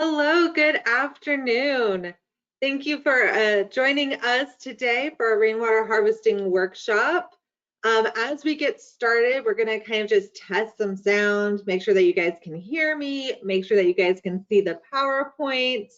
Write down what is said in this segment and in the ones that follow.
Hello, good afternoon. Thank you for joining us today for our rainwater harvesting workshop. As we get started, we're going to kind of just test some sound, make sure that you guys can hear me, make sure that you guys can see the PowerPoint.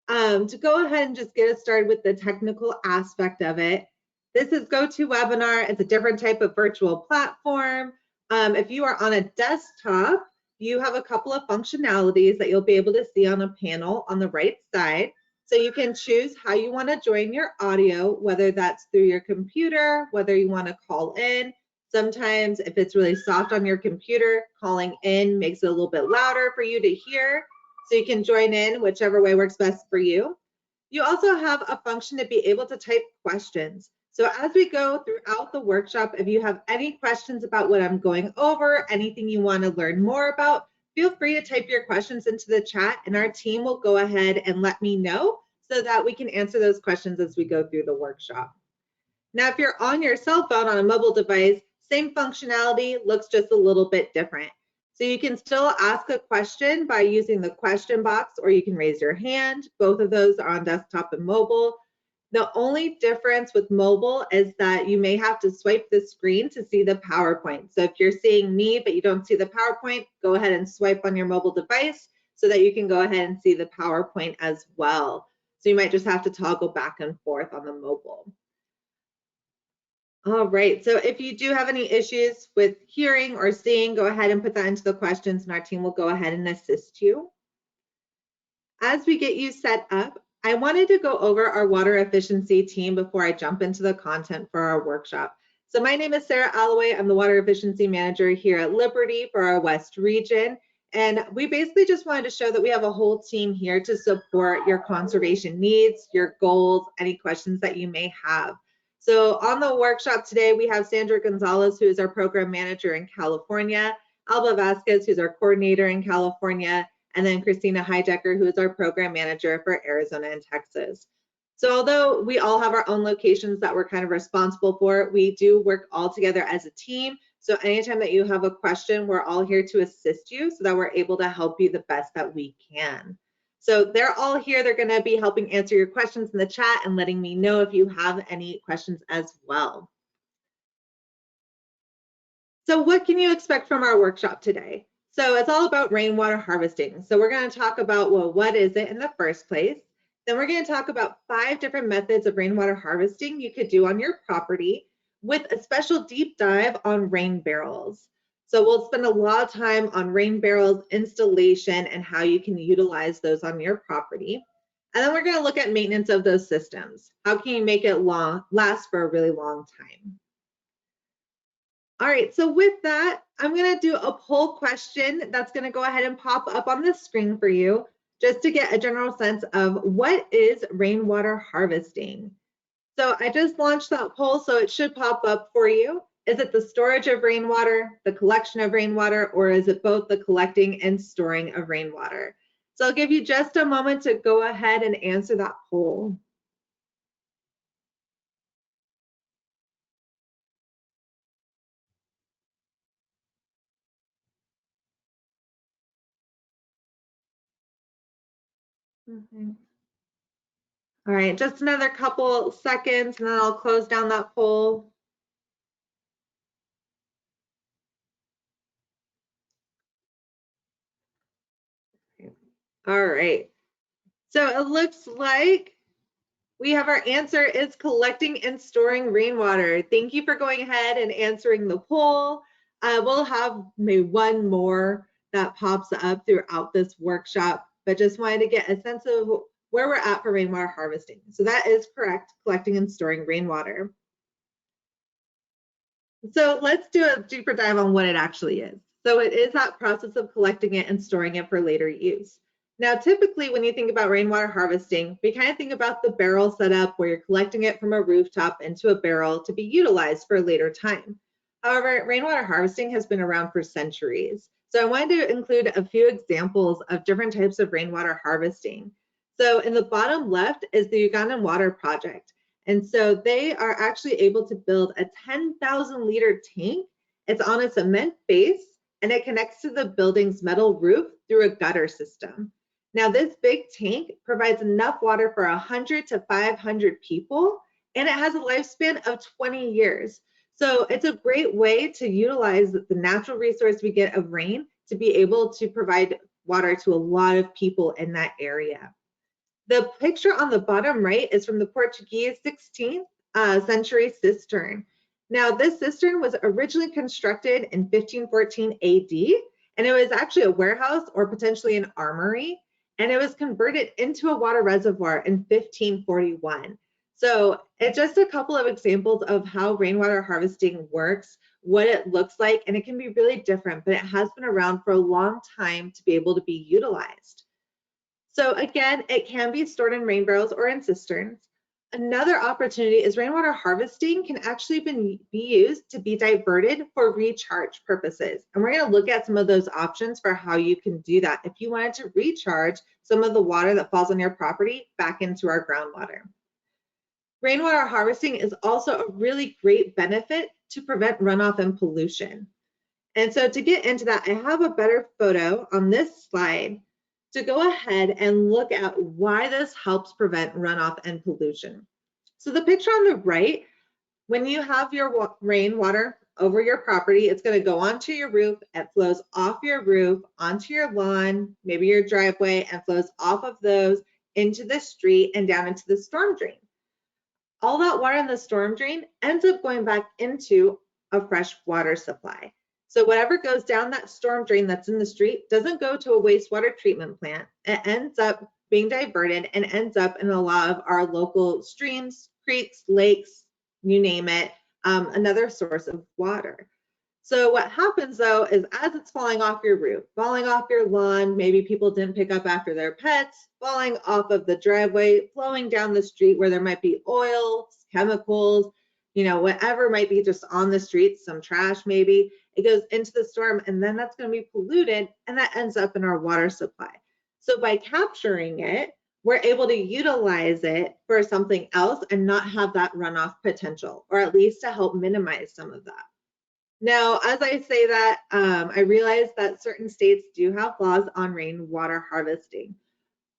To go ahead and just get us started with the technical aspect of it. This is GoToWebinar. It's a different type of virtual platform. If you are on a desktop, you have a couple of functionalities that you'll be able to see on a panel on the right side. So you can choose how you want to join your audio, whether that's through your computer, whether you want to call in. Sometimes if it's really soft on your computer, calling in makes it a little bit louder for you to hear. So you can join in whichever way works best for you. You also have a function to be able to type questions. So as we go throughout the workshop, if you have any questions about what I'm going over, anything you want to learn more about, feel free to type your questions into the chat and our team will go ahead and let me know so that we can answer those questions as we go through the workshop. Now, if you're on your cell phone on a mobile device, same functionality, looks just a little bit different. So you can still ask a question by using the question box, or you can raise your hand. Both of those are on desktop and mobile. The only difference with mobile is that you may have to swipe the screen to see the PowerPoint. So if you're seeing me, but you don't see the PowerPoint, go ahead and swipe on your mobile device so that you can go ahead and see the PowerPoint as well. So you might just have to toggle back and forth on the mobile. All right, so if you do have any issues with hearing or seeing, go ahead and put that into the questions and our team will go ahead and assist you. As we get you set up, I wanted to go over our water efficiency team before I jump into the content for our workshop. So my name is Sarah Alloway. I'm the water efficiency manager here at Liberty for our West region. And we basically just wanted to show that we have a whole team here to support your conservation needs, your goals, any questions that you may have. So on the workshop today, we have Sandra Gonzalez, who is our program manager in California, Alba Vasquez, who's our coordinator in California, and then Christina Heidecker, who is our program manager for Arizona and Texas. So although we all have our own locations that we're kind of responsible for, we do work all together as a team. So anytime that you have a question, we're all here to assist you so that we're able to help you the best that we can. So they're all here. They're going to be helping answer your questions in the chat and letting me know if you have any questions as well. So what can you expect from our workshop today? So it's all about rainwater harvesting. So we're going to talk about, well, what is it in the first place? Then we're going to talk about 5 different methods of rainwater harvesting you could do on your property with a special deep dive on rain barrels. So we'll spend a lot of time on rain barrels installation and how you can utilize those on your property. And then we're going to look at maintenance of those systems. How can you make it last for a really long time? All right, so with that, I'm going to do a poll question that's going to go ahead and pop up on the screen for you just to get a general sense of what is rainwater harvesting. So I just launched that poll, so it should pop up for you. Is it the storage of rainwater, the collection of rainwater, or is it both the collecting and storing of rainwater? So I'll give you just a moment to go ahead and answer that poll. All right, just another couple seconds and then I'll close down that poll. All right, so it looks like we have our answer is collecting and storing rainwater. Thank you for going ahead and answering the poll. We'll have maybe one more that pops up throughout this workshop, but just wanted to get a sense of where we're at for rainwater harvesting. So that is correct, collecting and storing rainwater. So let's do a deeper dive on what it actually is. So it is that process of collecting it and storing it for later use. Now, typically when you think about rainwater harvesting, we kind of think about the barrel setup where you're collecting it from a rooftop into a barrel to be utilized for a later time. However, rainwater harvesting has been around for centuries. So I wanted to include a few examples of different types of rainwater harvesting. So in the bottom left is the Ugandan Water Project. And so they are actually able to build a 10,000 liter tank. It's on a cement base and it connects to the building's metal roof through a gutter system. Now, this big tank provides enough water for 100 to 500 people, and it has a lifespan of 20 years. So it's a great way to utilize the natural resource we get of rain to be able to provide water to a lot of people in that area. The picture on the bottom right is from the Portuguese 16th century cistern. Now, this cistern was originally constructed in 1514 AD, and it was actually a warehouse or potentially an armory, and it was converted into a water reservoir in 1541. So it's just a couple of examples of how rainwater harvesting works, what it looks like, and it can be really different, but it has been around for a long time to be able to be utilized. So again, it can be stored in rain barrels or in cisterns. Another opportunity is rainwater harvesting can actually be used to be diverted for recharge purposes. And we're going to look at some of those options for how you can do that if you wanted to recharge some of the water that falls on your property back into our groundwater. Rainwater harvesting is also a really great benefit to prevent runoff and pollution. And so to get into that, I have a better photo on this slide to go ahead and look at why this helps prevent runoff and pollution. So the picture on the right, when you have your rainwater over your property, it's going to go onto your roof. It flows off your roof, onto your lawn, maybe your driveway, and flows off of those into the street and down into the storm drain. All that water in the storm drain ends up going back into a fresh water supply. So whatever goes down that storm drain that's in the street doesn't go to a wastewater treatment plant. It ends up being diverted and ends up in a lot of our local streams, creeks, lakes, you name it, another source of water. So what happens though is as it's falling off your roof, falling off your lawn, maybe people didn't pick up after their pets, falling off of the driveway, flowing down the street where there might be oil, chemicals, whatever might be just on the street, some trash maybe, it goes into the storm and then that's going to be polluted and that ends up in our water supply. So by capturing it, we're able to utilize it for something else and not have that runoff potential, or at least to help minimize some of that. Now, as I say that, I realize that certain states do have laws on rainwater harvesting.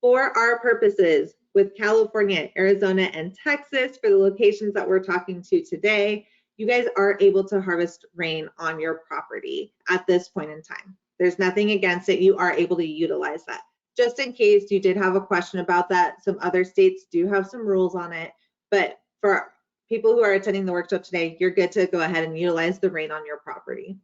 For our purposes, with California, Arizona, and Texas, for the locations that we're talking to today, you guys are able to harvest rain on your property at this point in time. There's nothing against it. You are able to utilize that. Just in case you did have a question about that, some other states do have some rules on it, but for people who are attending the workshop today, you're good to go ahead and utilize the rain on your property.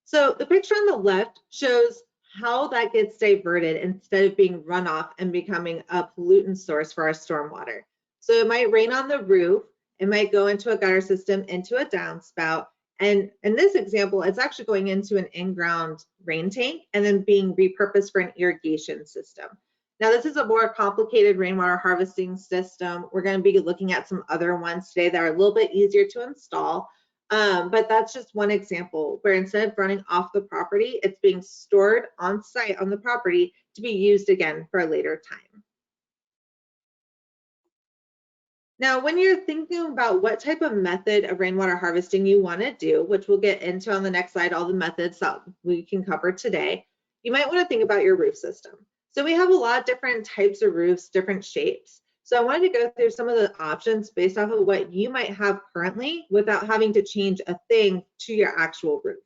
So the picture on the left shows how that gets diverted instead of being runoff and becoming a pollutant source for our stormwater. So it might rain on the roof, it might go into a gutter system, into a downspout, and in this example, it's actually going into an in-ground rain tank and then being repurposed for an irrigation system. Now, this is a more complicated rainwater harvesting system. We're going to be looking at some other ones today that are a little bit easier to install, but that's just one example where instead of running off the property, it's being stored on site on the property to be used again for a later time. Now, when you're thinking about what type of method of rainwater harvesting you want to do, which we'll get into on the next slide, all the methods that we can cover today, you might want to think about your roof system. So we have a lot of different types of roofs, different shapes. So I wanted to go through some of the options based off of what you might have currently without having to change a thing to your actual roof.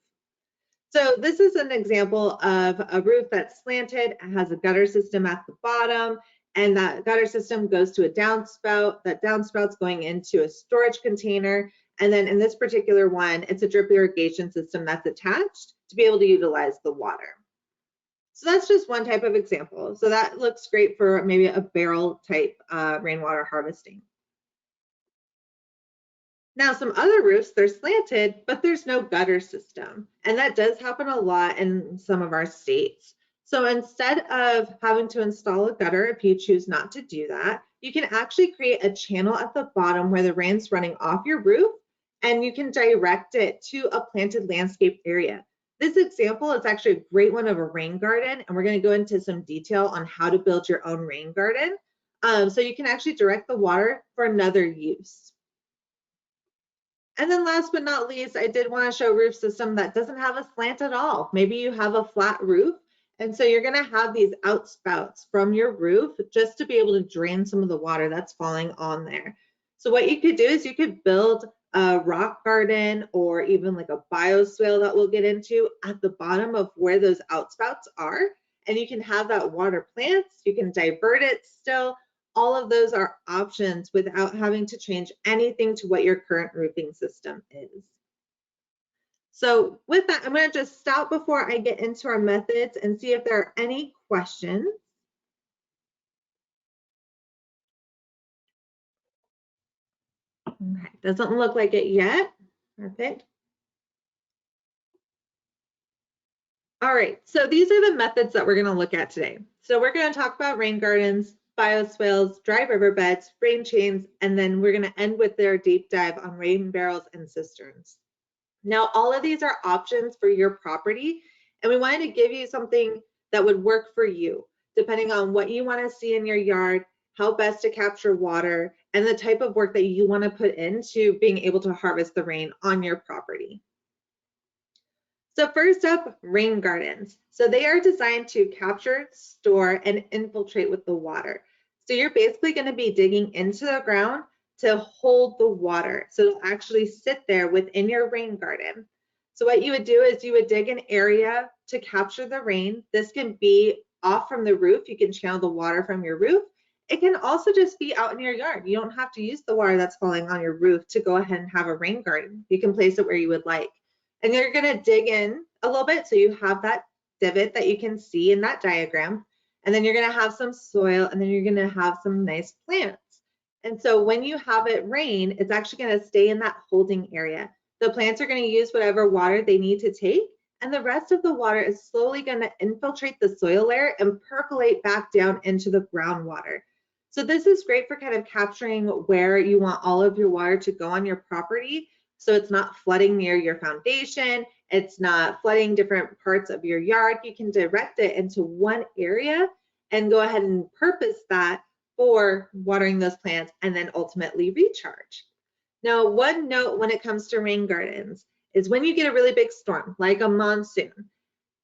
So this is an example of a roof that's slanted, it has a gutter system at the bottom, and that gutter system goes to a downspout. That downspout's going into a storage container. And then in this particular one, it's a drip irrigation system that's attached to be able to utilize the water. So that's just one type of example. So that looks great for maybe a barrel type rainwater harvesting. Now, some other roofs, they're slanted, but there's no gutter system. And that does happen a lot in some of our states. So instead of having to install a gutter, if you choose not to do that, you can actually create a channel at the bottom where the rain's running off your roof, and you can direct it to a planted landscape area. This example is actually a great one of a rain garden, and we're going to go into some detail on how to build your own rain garden. So you can actually direct the water for another use. And then last but not least, I did want to show a roof system that doesn't have a slant at all. Maybe you have a flat roof And so you're going to have these outspouts from your roof just to be able to drain some of the water that's falling on there. So what you could do is you could build a rock garden or even like a bioswale that we'll get into at the bottom of where those outspouts are. And you can have that water plants, you can divert it still. All of those are options without having to change anything to what your current roofing system is. So with that, I'm going to just stop before I get into our methods and see if there are any questions. Okay, doesn't look like it yet. Perfect. All right, so these are the methods that we're going to look at today. So we're going to talk about rain gardens, bioswales, dry riverbeds, rain chains, and then we're going to end with their deep dive on rain barrels and cisterns. Now, all of these are options for your property, and we wanted to give you something that would work for you, depending on what you want to see in your yard, how best to capture water, and the type of work that you want to put into being able to harvest the rain on your property. So first up, rain gardens. So they are designed to capture, store, and infiltrate with the water. So you're basically going to be digging into the ground to hold the water. So it'll actually sit there within your rain garden. So what you would do is you would dig an area to capture the rain. This can be off from the roof. You can channel the water from your roof. It can also just be out in your yard. You don't have to use the water that's falling on your roof to go ahead and have a rain garden. You can place it where you would like. And you're going to dig in a little bit so you have that divot that you can see in that diagram. And then you're going to have some soil, and then you're going to have some nice plants. And so when you have it rain, it's actually going to stay in that holding area. The plants are going to use whatever water they need to take, and the rest of the water is slowly going to infiltrate the soil layer and percolate back down into the groundwater. So this is great for kind of capturing where you want all of your water to go on your property. So it's not flooding near your foundation, it's not flooding different parts of your yard. You can direct it into one area and go ahead and purpose that for watering those plants and then ultimately recharge. Now, one note when it comes to rain gardens is when you get a really big storm, like a monsoon,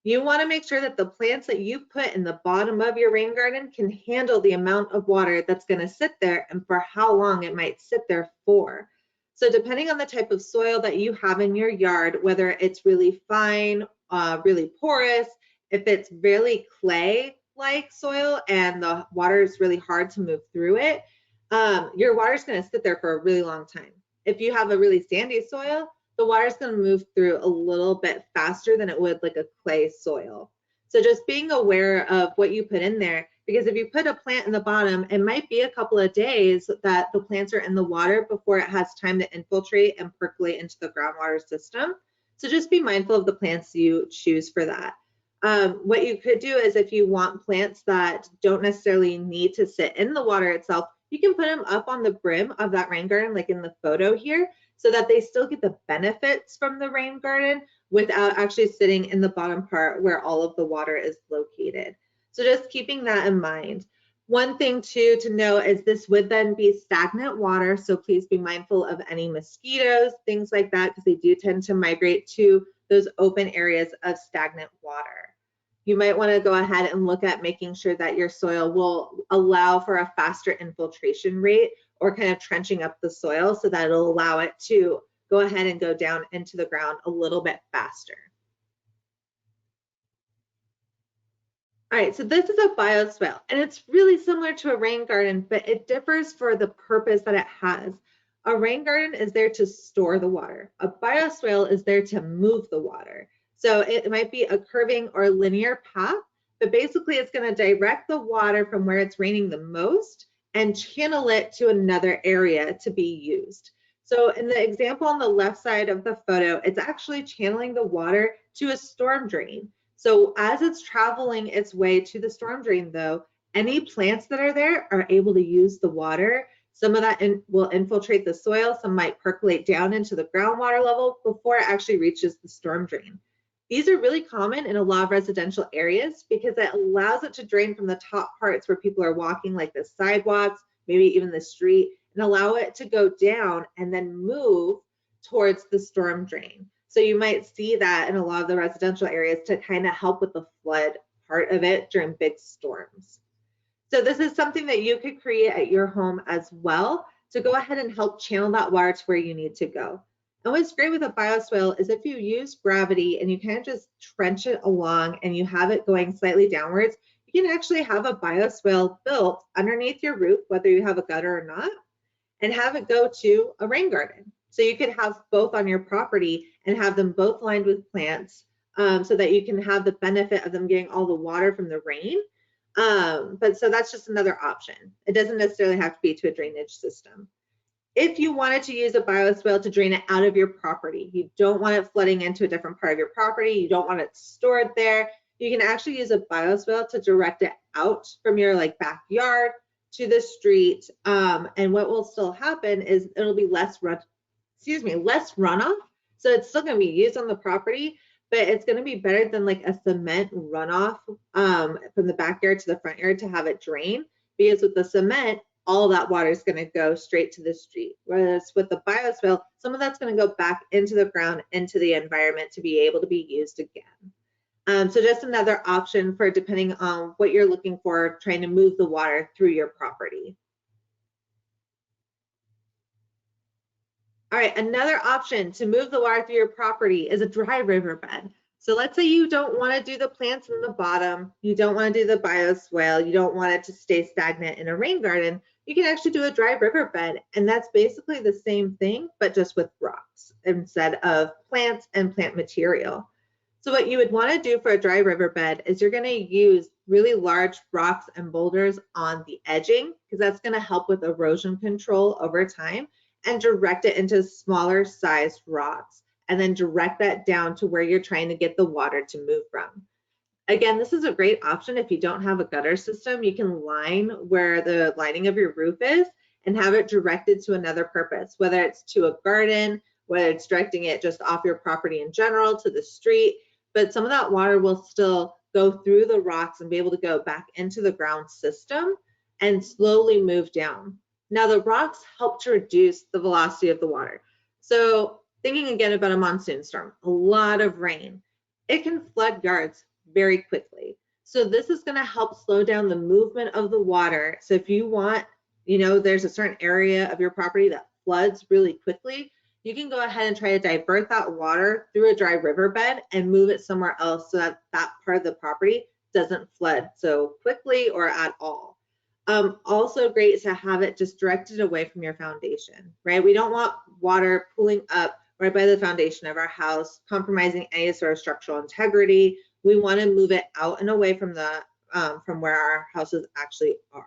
you want to make sure that the plants that you put in the bottom of your rain garden can handle the amount of water that's going to sit there and for how long it might sit there for. So depending on the type of soil that you have in your yard, whether it's really fine, really porous, if it's really clay-like soil and the water is really hard to move through it, your water is going to sit there for a really long time. If you have a really sandy soil, the water is going to move through a little bit faster than it would like a clay soil. So just being aware of what you put in there, because if you put a plant in the bottom, it might be a couple of days that the plants are in the water before it has time to infiltrate and percolate into the groundwater system. So just be mindful of the plants you choose for that. What you could do is if you want plants that don't necessarily need to sit in the water itself, you can put them up on the brim of that rain garden, like in the photo here, so that they still get the benefits from the rain garden without actually sitting in the bottom part where all of the water is located. So just keeping that in mind. One thing too to know is this would then be stagnant water, so please be mindful of any mosquitoes, things like that, because they do tend to migrate to those open areas of stagnant water. You might want to go ahead and look at making sure that your soil will allow for a faster infiltration rate or kind of trenching up the soil so that it'll allow it to go ahead and go down into the ground a little bit faster. All right, so this is a bioswale, and it's really similar to a rain garden, but it differs for the purpose that it has. A rain garden is there to store the water. A bioswale is there to move the water. So it might be a curving or linear path, but basically it's going to direct the water from where it's raining the most and channel it to another area to be used. So in the example on the left side of the photo, it's actually channeling the water to a storm drain. So as it's traveling its way to the storm drain though, any plants that are there are able to use the water. Some of that will infiltrate the soil, some might percolate down into the groundwater level before it actually reaches the storm drain. These are really common in a lot of residential areas because it allows it to drain from the top parts where people are walking, like the sidewalks, maybe even the street, and allow it to go down and then move towards the storm drain. So you might see that in a lot of the residential areas to kind of help with the flood part of it during big storms. So this is something that you could create at your home as well to go ahead and help channel that water to where you need to go. And what's great with a bioswale is if you use gravity and you kind of just trench it along and you have it going slightly downwards, you can actually have a bioswale built underneath your roof, whether you have a gutter or not, and have it go to a rain garden. So you could have both on your property and have them both lined with plants so that you can have the benefit of them getting all the water from the rain. But so that's just another option. It doesn't necessarily have to be to a drainage system. If you wanted to use a bioswale to drain it out of your property, you don't want it flooding into a different part of your property, you don't want it stored there, you can actually use a bioswale to direct it out from your backyard to the street. And what will still happen is it'll be less runoff. So it's still going to be used on the property, but it's going to be better than like a cement runoff from the backyard to the front yard to have it drain, because with the cement, all that water is going to go straight to the street. Whereas with the bioswale, some of that's going to go back into the ground, into the environment to be able to be used again. So just another option for depending on what you're looking for, trying to move the water through your property. All right, another option to move the water through your property is a dry riverbed. So let's say you don't want to do the plants in the bottom, you don't want to do the bioswale, you don't want it to stay stagnant in a rain garden, you can actually do a dry riverbed. And that's basically the same thing, but just with rocks instead of plants and plant material. So what you would want to do for a dry riverbed is you're going to use really large rocks and boulders on the edging, because that's going to help with erosion control over time, and direct it into smaller sized rocks, and then direct that down to where you're trying to get the water to move from. Again, this is a great option if you don't have a gutter system. You can line where the lining of your roof is and have it directed to another purpose, whether it's to a garden, whether it's directing it just off your property in general to the street. But some of that water will still go through the rocks and be able to go back into the ground system and slowly move down. Now the rocks help to reduce the velocity of the water. So thinking again about a monsoon storm, a lot of rain, it can flood yards very quickly. So this is going to help slow down the movement of the water. So if you want, there's a certain area of your property that floods really quickly, you can go ahead and try to divert that water through a dry riverbed and move it somewhere else so that that part of the property doesn't flood so quickly or at all. Also great to have it just directed away from your foundation, right? We don't want water pooling up right by the foundation of our house, compromising any sort of structural integrity. We want to move it out and away from from where our houses actually are.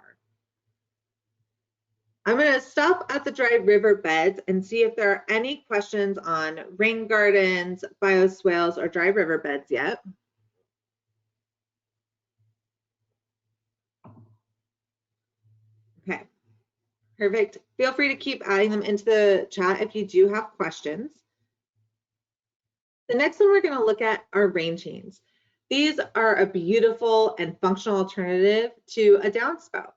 I'm going to stop at the dry riverbeds and see if there are any questions on rain gardens, bioswales, or dry riverbeds yet. Okay, perfect. Feel free to keep adding them into the chat if you do have questions. The next one we're going to look at are rain chains. These are a beautiful and functional alternative to a downspout.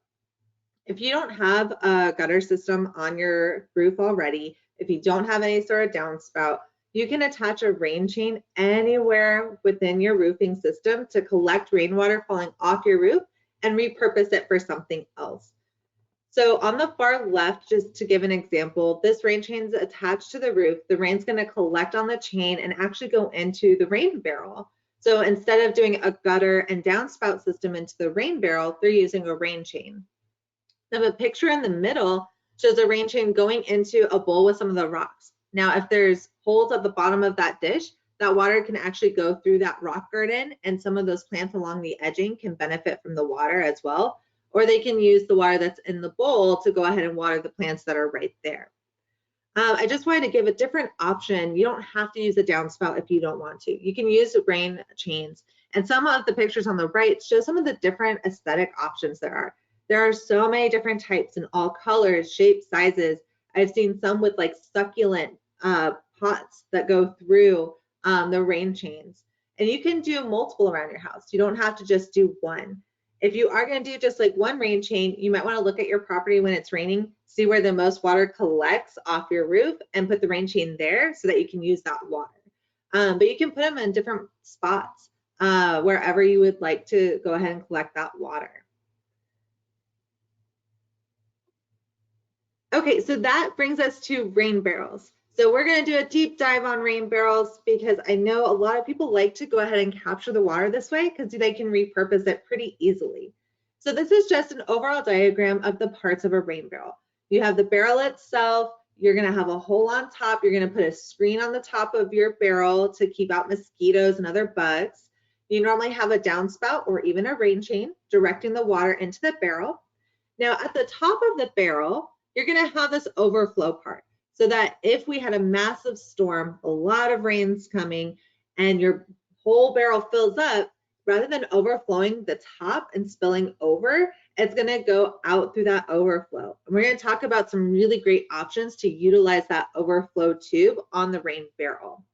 If you don't have a gutter system on your roof already, if you don't have any sort of downspout, you can attach a rain chain anywhere within your roofing system to collect rainwater falling off your roof and repurpose it for something else. So on the far left, just to give an example, this rain chain is attached to the roof. The rain's going to collect on the chain and actually go into the rain barrel. So instead of doing a gutter and downspout system into the rain barrel, they're using a rain chain. The picture in the middle shows a rain chain going into a bowl with some of the rocks. Now, if there's holes at the bottom of that dish, that water can actually go through that rock garden, and some of those plants along the edging can benefit from the water as well. Or they can use the water that's in the bowl to go ahead and water the plants that are right there. I just wanted to give a different option. You don't have to use a downspout if you don't want to. You can use rain chains. And some of the pictures on the right show some of the different aesthetic options there are. There are so many different types in all colors, shapes, sizes. I've seen some with like succulent pots that go through the rain chains. And you can do multiple around your house. You don't have to just do one. If you are going to do just like one rain chain, you might want to look at your property when it's raining, see where the most water collects off your roof, and put the rain chain there so that you can use that water. But you can put them in different spots. wherever you would like to go ahead and collect that water. Okay, so that brings us to rain barrels. So we're going to do a deep dive on rain barrels because I know a lot of people like to go ahead and capture the water this way because they can repurpose it pretty easily. So this is just an overall diagram of the parts of a rain barrel. You have the barrel itself, you're going to have a hole on top, you're going to put a screen on the top of your barrel to keep out mosquitoes and other bugs. You normally have a downspout or even a rain chain directing the water into the barrel. Now at the top of the barrel, you're going to have this overflow part so that if we had a massive storm, a lot of rain's coming, and your whole barrel fills up, rather than overflowing the top and spilling over, it's going to go out through that overflow. And we're going to talk about some really great options to utilize that overflow tube on the rain barrel.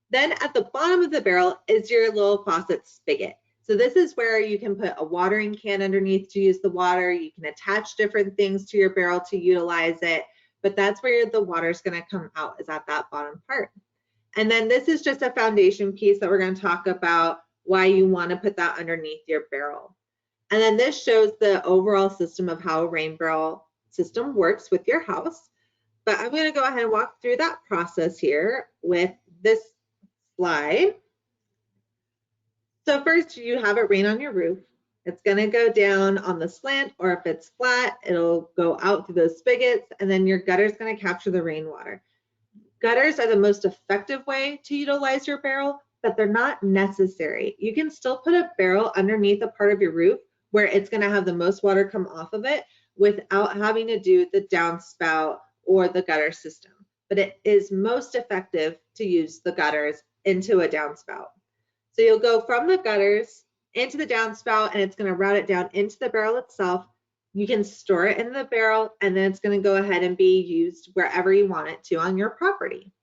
Then at the bottom of the barrel is your little faucet spigot. So this is where you can put a watering can underneath to use the water. You can attach different things to your barrel to utilize it, but that's where the water is going to come out, is at that bottom part. And then this is just a foundation piece that we're going to talk about why you want to put that underneath your barrel. And then this shows the overall system of how a rain barrel system works with your house. But I'm going to go ahead and walk through that process here with this slide. So first you have it rain on your roof. It's going to go down on the slant, or if it's flat, it'll go out through those spigots, and then your gutter is going to capture the rainwater. Gutters are the most effective way to utilize your barrel, but they're not necessary. You can still put a barrel underneath a part of your roof where it's going to have the most water come off of it without having to do the downspout or the gutter system. But it is most effective to use the gutters into a downspout. So you'll go from the gutters into the downspout, and it's going to route it down into the barrel itself. You can store it in the barrel, and then it's going to go ahead and be used wherever you want it to on your property.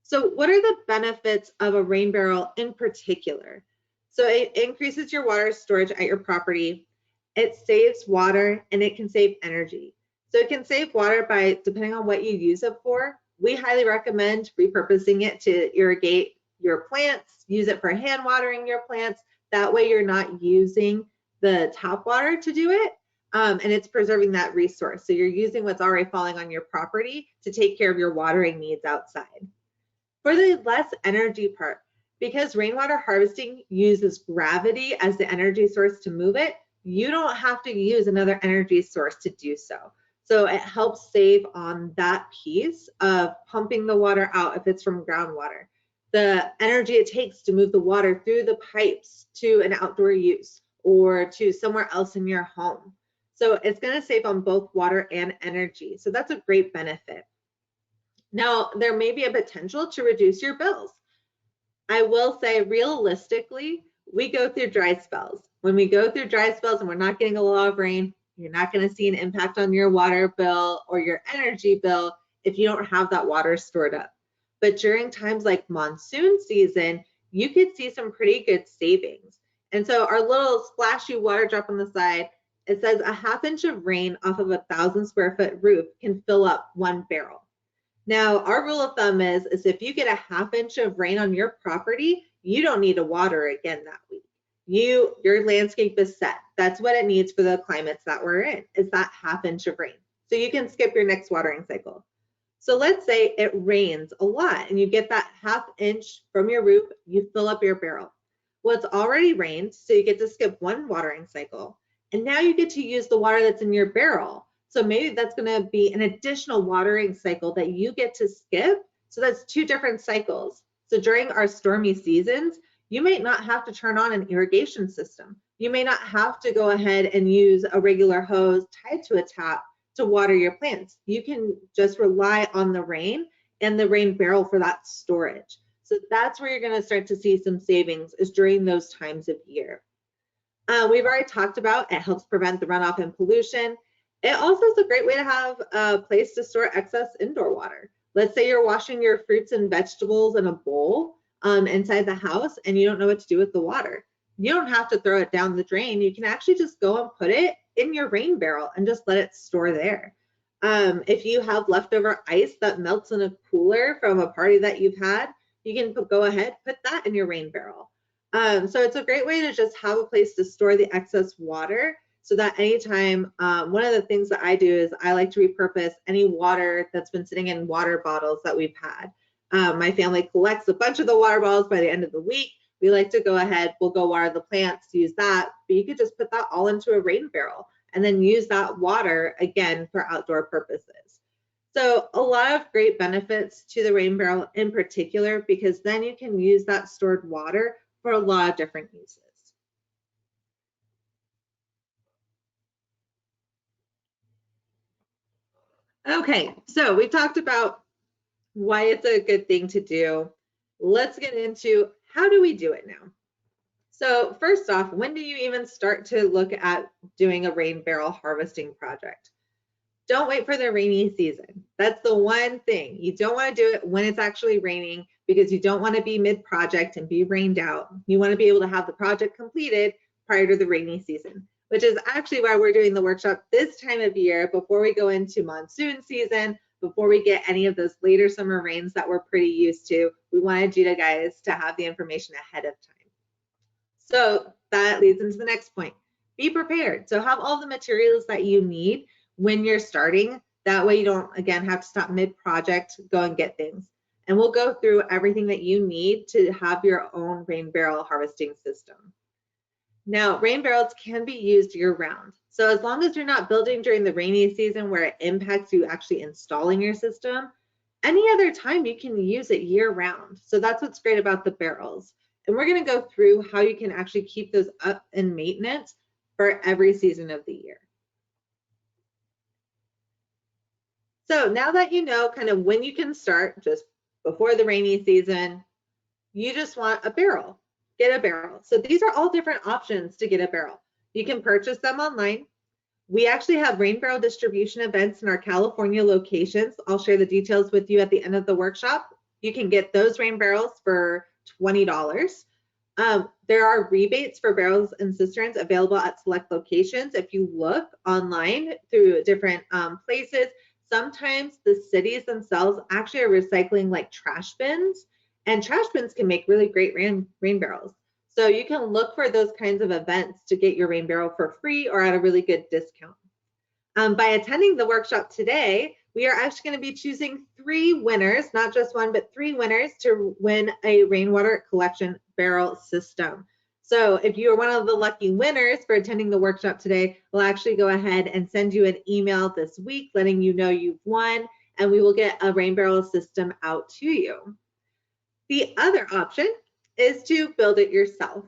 So what are the benefits of a rain barrel in particular? So it increases your water storage at your property. It saves water, and it can save energy. So it can save water by, depending on what you use it for. We highly recommend repurposing it to irrigate your plants, use it for hand watering your plants. That way you're not using the tap water to do it, and it's preserving that resource. So you're using what's already falling on your property to take care of your watering needs outside. For the less energy part, because rainwater harvesting uses gravity as the energy source to move it, you don't have to use another energy source to do so. So it helps save on that piece of pumping the water out if it's from groundwater. The energy it takes to move the water through the pipes to an outdoor use or to somewhere else in your home. So it's going to save on both water and energy. So that's a great benefit. Now, there may be a potential to reduce your bills. I will say realistically, we go through dry spells. When we go through dry spells and we're not getting a lot of rain, you're not going to see an impact on your water bill or your energy bill if you don't have that water stored up. But during times like monsoon season, you could see some pretty good savings. And so our little splashy water drop on the side, it says a ½ inch of rain off of 1,000 square foot roof can fill up 1 barrel. Now, our rule of thumb is if you get a ½ inch of rain on your property, you don't need to water again that week. Your landscape is set. That's what it needs for the climates that we're in, is that ½ inch of rain. So you can skip your next watering cycle. So let's say it rains a lot and you get that ½ inch from your roof, you fill up your barrel. Well, it's already rained, so you get to skip 1 watering cycle. And now you get to use the water that's in your barrel. So maybe that's going to be an additional watering cycle that you get to skip. So that's 2 different cycles. So during our stormy seasons, you may not have to turn on an irrigation system. You may not have to go ahead and use a regular hose tied to a tap to water your plants. You can just rely on the rain and the rain barrel for that storage. So that's where you're going to start to see some savings, is during those times of year. We've already talked about it helps prevent the runoff and pollution. It also is a great way to have a place to store excess indoor water. Let's say you're washing your fruits and vegetables in a bowl inside the house and you don't know what to do with the water. You don't have to throw it down the drain. You can actually just go and put it in your rain barrel and just let it store there. If you have leftover ice that melts in a cooler from a party that you've had, you can go ahead, put that in your rain barrel. So it's a great way to just have a place to store the excess water so that anytime, one of the things that I do is I like to repurpose any water that's been sitting in water bottles that we've had. My family collects a bunch of the water bottles by the end of the week. We like to go ahead, we'll go water the plants, use that, but you could just put that all into a rain barrel and then use that water again for outdoor purposes. So a lot of great benefits to the rain barrel in particular, because then you can use that stored water for a lot of different uses. Okay, so we talked about why it's a good thing to do. Let's get into how do we do it now? So first off, when do you even start to look at doing a rain barrel harvesting project? Don't wait for the rainy season. That's the one thing. You don't want to do it when it's actually raining because you don't want to be mid-project and be rained out. You want to be able to have the project completed prior to the rainy season, which is actually why we're doing the workshop this time of year before we go into monsoon season, before we get any of those later summer rains that we're pretty used to. We wanted you guys to have the information ahead of time. So that leads into the next point. Be prepared. So have all the materials that you need when you're starting. That way you don't, again, have to stop mid-project, go and get things. And we'll go through everything that you need to have your own rain barrel harvesting system. Now, rain barrels can be used year-round. So as long as you're not building during the rainy season where it impacts you actually installing your system, any other time you can use it year-round. So that's what's great about the barrels. And we're going to go through how you can actually keep those up in maintenance for every season of the year. So now that you know kind of when you can start, just before the rainy season, you just want a barrel. Get a barrel. So these are all different options to get a barrel. You can purchase them online. We actually have rain barrel distribution events in our California locations. I'll share the details with you at the end of the workshop. You can get those rain barrels for $20. There are rebates for barrels and cisterns available at select locations. If you look online through different places, sometimes the cities themselves actually are recycling like trash bins, and trash bins can make really great rain barrels. So you can look for those kinds of events to get your rain barrel for free or at a really good discount. By attending the workshop today, we are actually going to be choosing 3 winners, not just one, but 3 winners to win a rainwater collection barrel system. So if you are one of the lucky winners for attending the workshop today, we'll actually go ahead and send you an email this week letting you know you've won, and we will get a rain barrel system out to you. The other option is to build it yourself.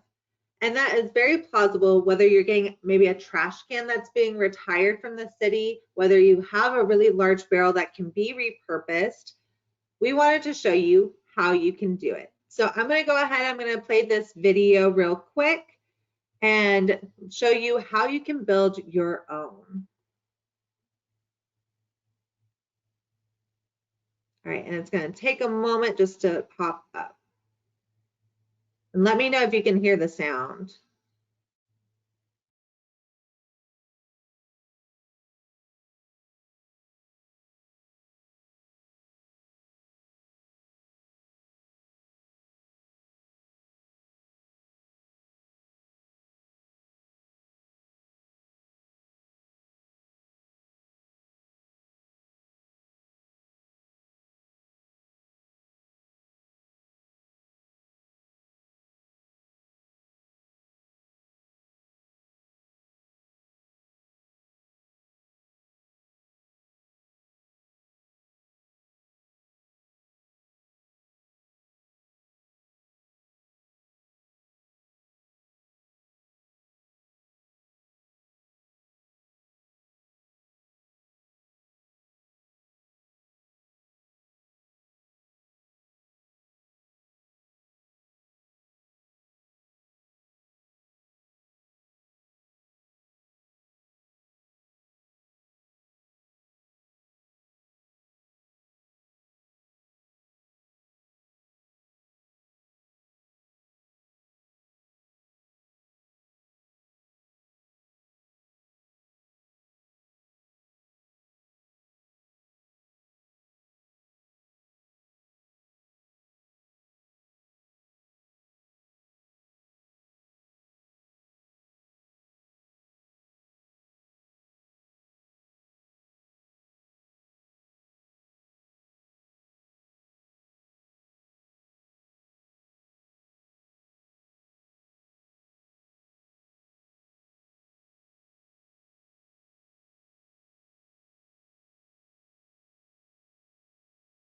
And that is very plausible, whether you're getting maybe a trash can that's being retired from the city, whether you have a really large barrel that can be repurposed. We wanted to show you how you can do it. So I'm going to go ahead, I'm going to play this video real quick and show you how you can build your own. All right, and it's going to take a moment just to pop up. And let me know if you can hear the sound.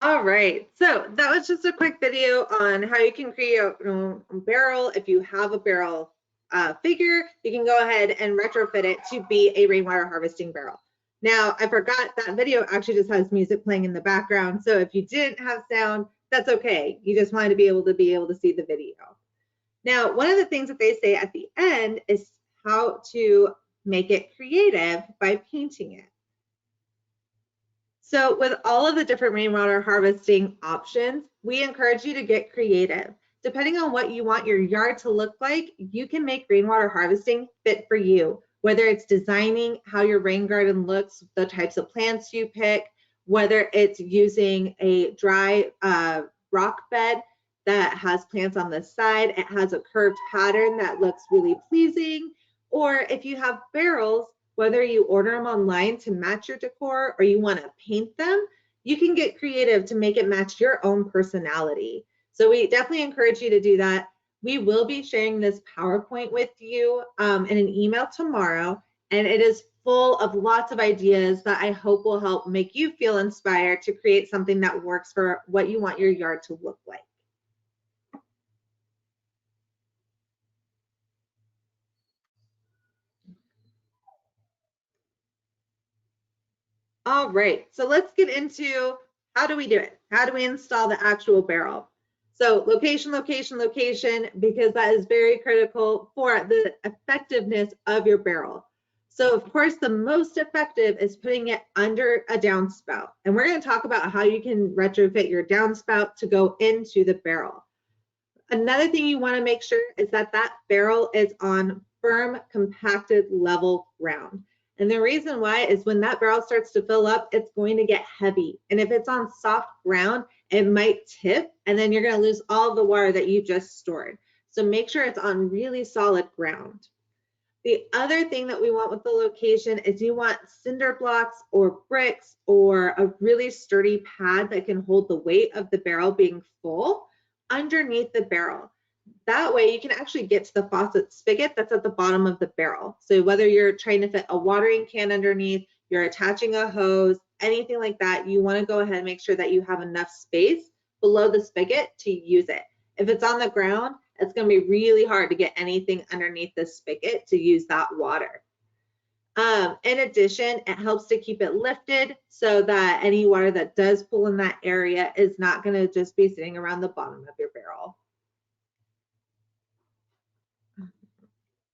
All right, so that was just a quick video on how you can create a barrel. If you have a barrel figure, you can go ahead and retrofit it to be a rainwater harvesting barrel. Now, I forgot that video actually just has music playing in the background, so if you didn't have sound, that's okay. You just wanted to be able to see the video. Now, one of the things that they say at the end is how to make it creative by painting it. So with all of the different rainwater harvesting options, we encourage you to get creative. Depending on what you want your yard to look like, you can make rainwater harvesting fit for you, whether it's designing how your rain garden looks, the types of plants you pick, whether it's using a dry rock bed that has plants on the side, it has a curved pattern that looks really pleasing, or if you have barrels, whether you order them online to match your decor or you want to paint them, you can get creative to make it match your own personality. So we definitely encourage you to do that. We will be sharing this PowerPoint with you in an email tomorrow, and it is full of lots of ideas that I hope will help make you feel inspired to create something that works for what you want your yard to look like. All right, so let's get into how do we do it? How do we install the actual barrel? So location, location, location, because that is very critical for the effectiveness of your barrel. So of course, the most effective is putting it under a downspout. And we're going to talk about how you can retrofit your downspout to go into the barrel. Another thing you want to make sure is that that barrel is on firm, compacted, level ground. And the reason why is when that barrel starts to fill up, it's going to get heavy. And if it's on soft ground, it might tip, and then you're going to lose all the water that you just stored. So make sure it's on really solid ground. The other thing that we want with the location is you want cinder blocks or bricks or a really sturdy pad that can hold the weight of the barrel being full underneath the barrel. That way you can actually get to the faucet spigot that's at the bottom of the barrel. So whether you're trying to fit a watering can underneath, you're attaching a hose, anything like that, you want to go ahead and make sure that you have enough space below the spigot to use it. If it's on the ground, it's going to be really hard to get anything underneath the spigot to use that water. In addition, it helps to keep it lifted so that any water that does pool in that area is not going to just be sitting around the bottom of your barrel.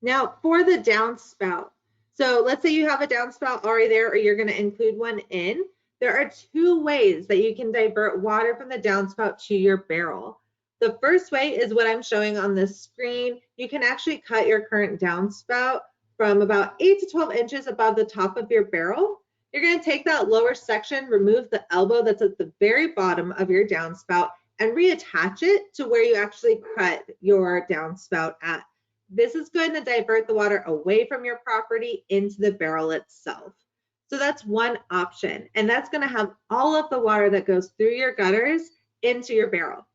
Now for the downspout. So let's say you have a downspout already there, or you're going to include one in. There are two ways that you can divert water from the downspout to your barrel. The first way is what I'm showing on the screen. You can actually cut your current downspout from about 8 to 12 inches above the top of your barrel. You're going to take that lower section, remove the elbow that's at the very bottom of your downspout, and reattach it to where you actually cut your downspout at. This is going to divert the water away from your property into the barrel itself. So that's one option, and that's going to have all of the water that goes through your gutters into your barrel.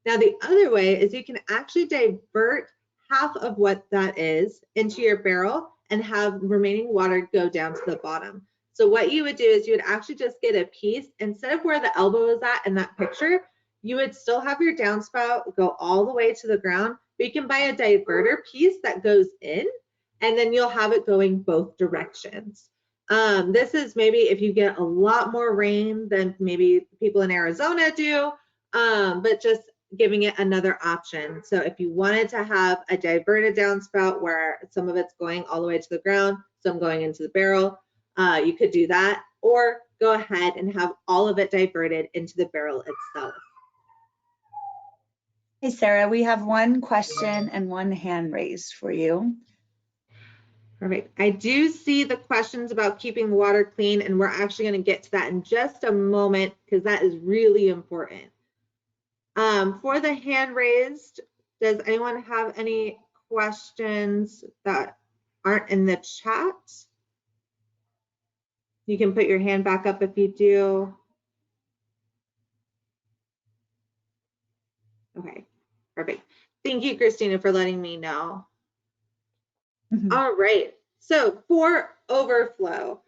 Now, the other way is you can actually divert half of what that is into your barrel and have remaining water go down to the bottom. So what you would do is you would actually just get a piece, instead of where the elbow is at in that picture, you would still have your downspout go all the way to the ground, but you can buy a diverter piece that goes in, and then you'll have it going both directions. This is maybe if you get a lot more rain than maybe people in Arizona do, but just giving it another option. So if you wanted to have a diverted downspout where some of it's going all the way to the ground, some going into the barrel, you could do that, or go ahead and have all of it diverted into the barrel itself. Hey, Sarah, we have one question and one hand raised for you. Perfect. I do see the questions about keeping water clean, and we're actually going to get to that in just a moment because that is really important. For the hand raised, does anyone have any questions that aren't in the chat? You can put your hand back up if you do. Okay, perfect. Thank you, Christina, for letting me know. All right, so for overflow,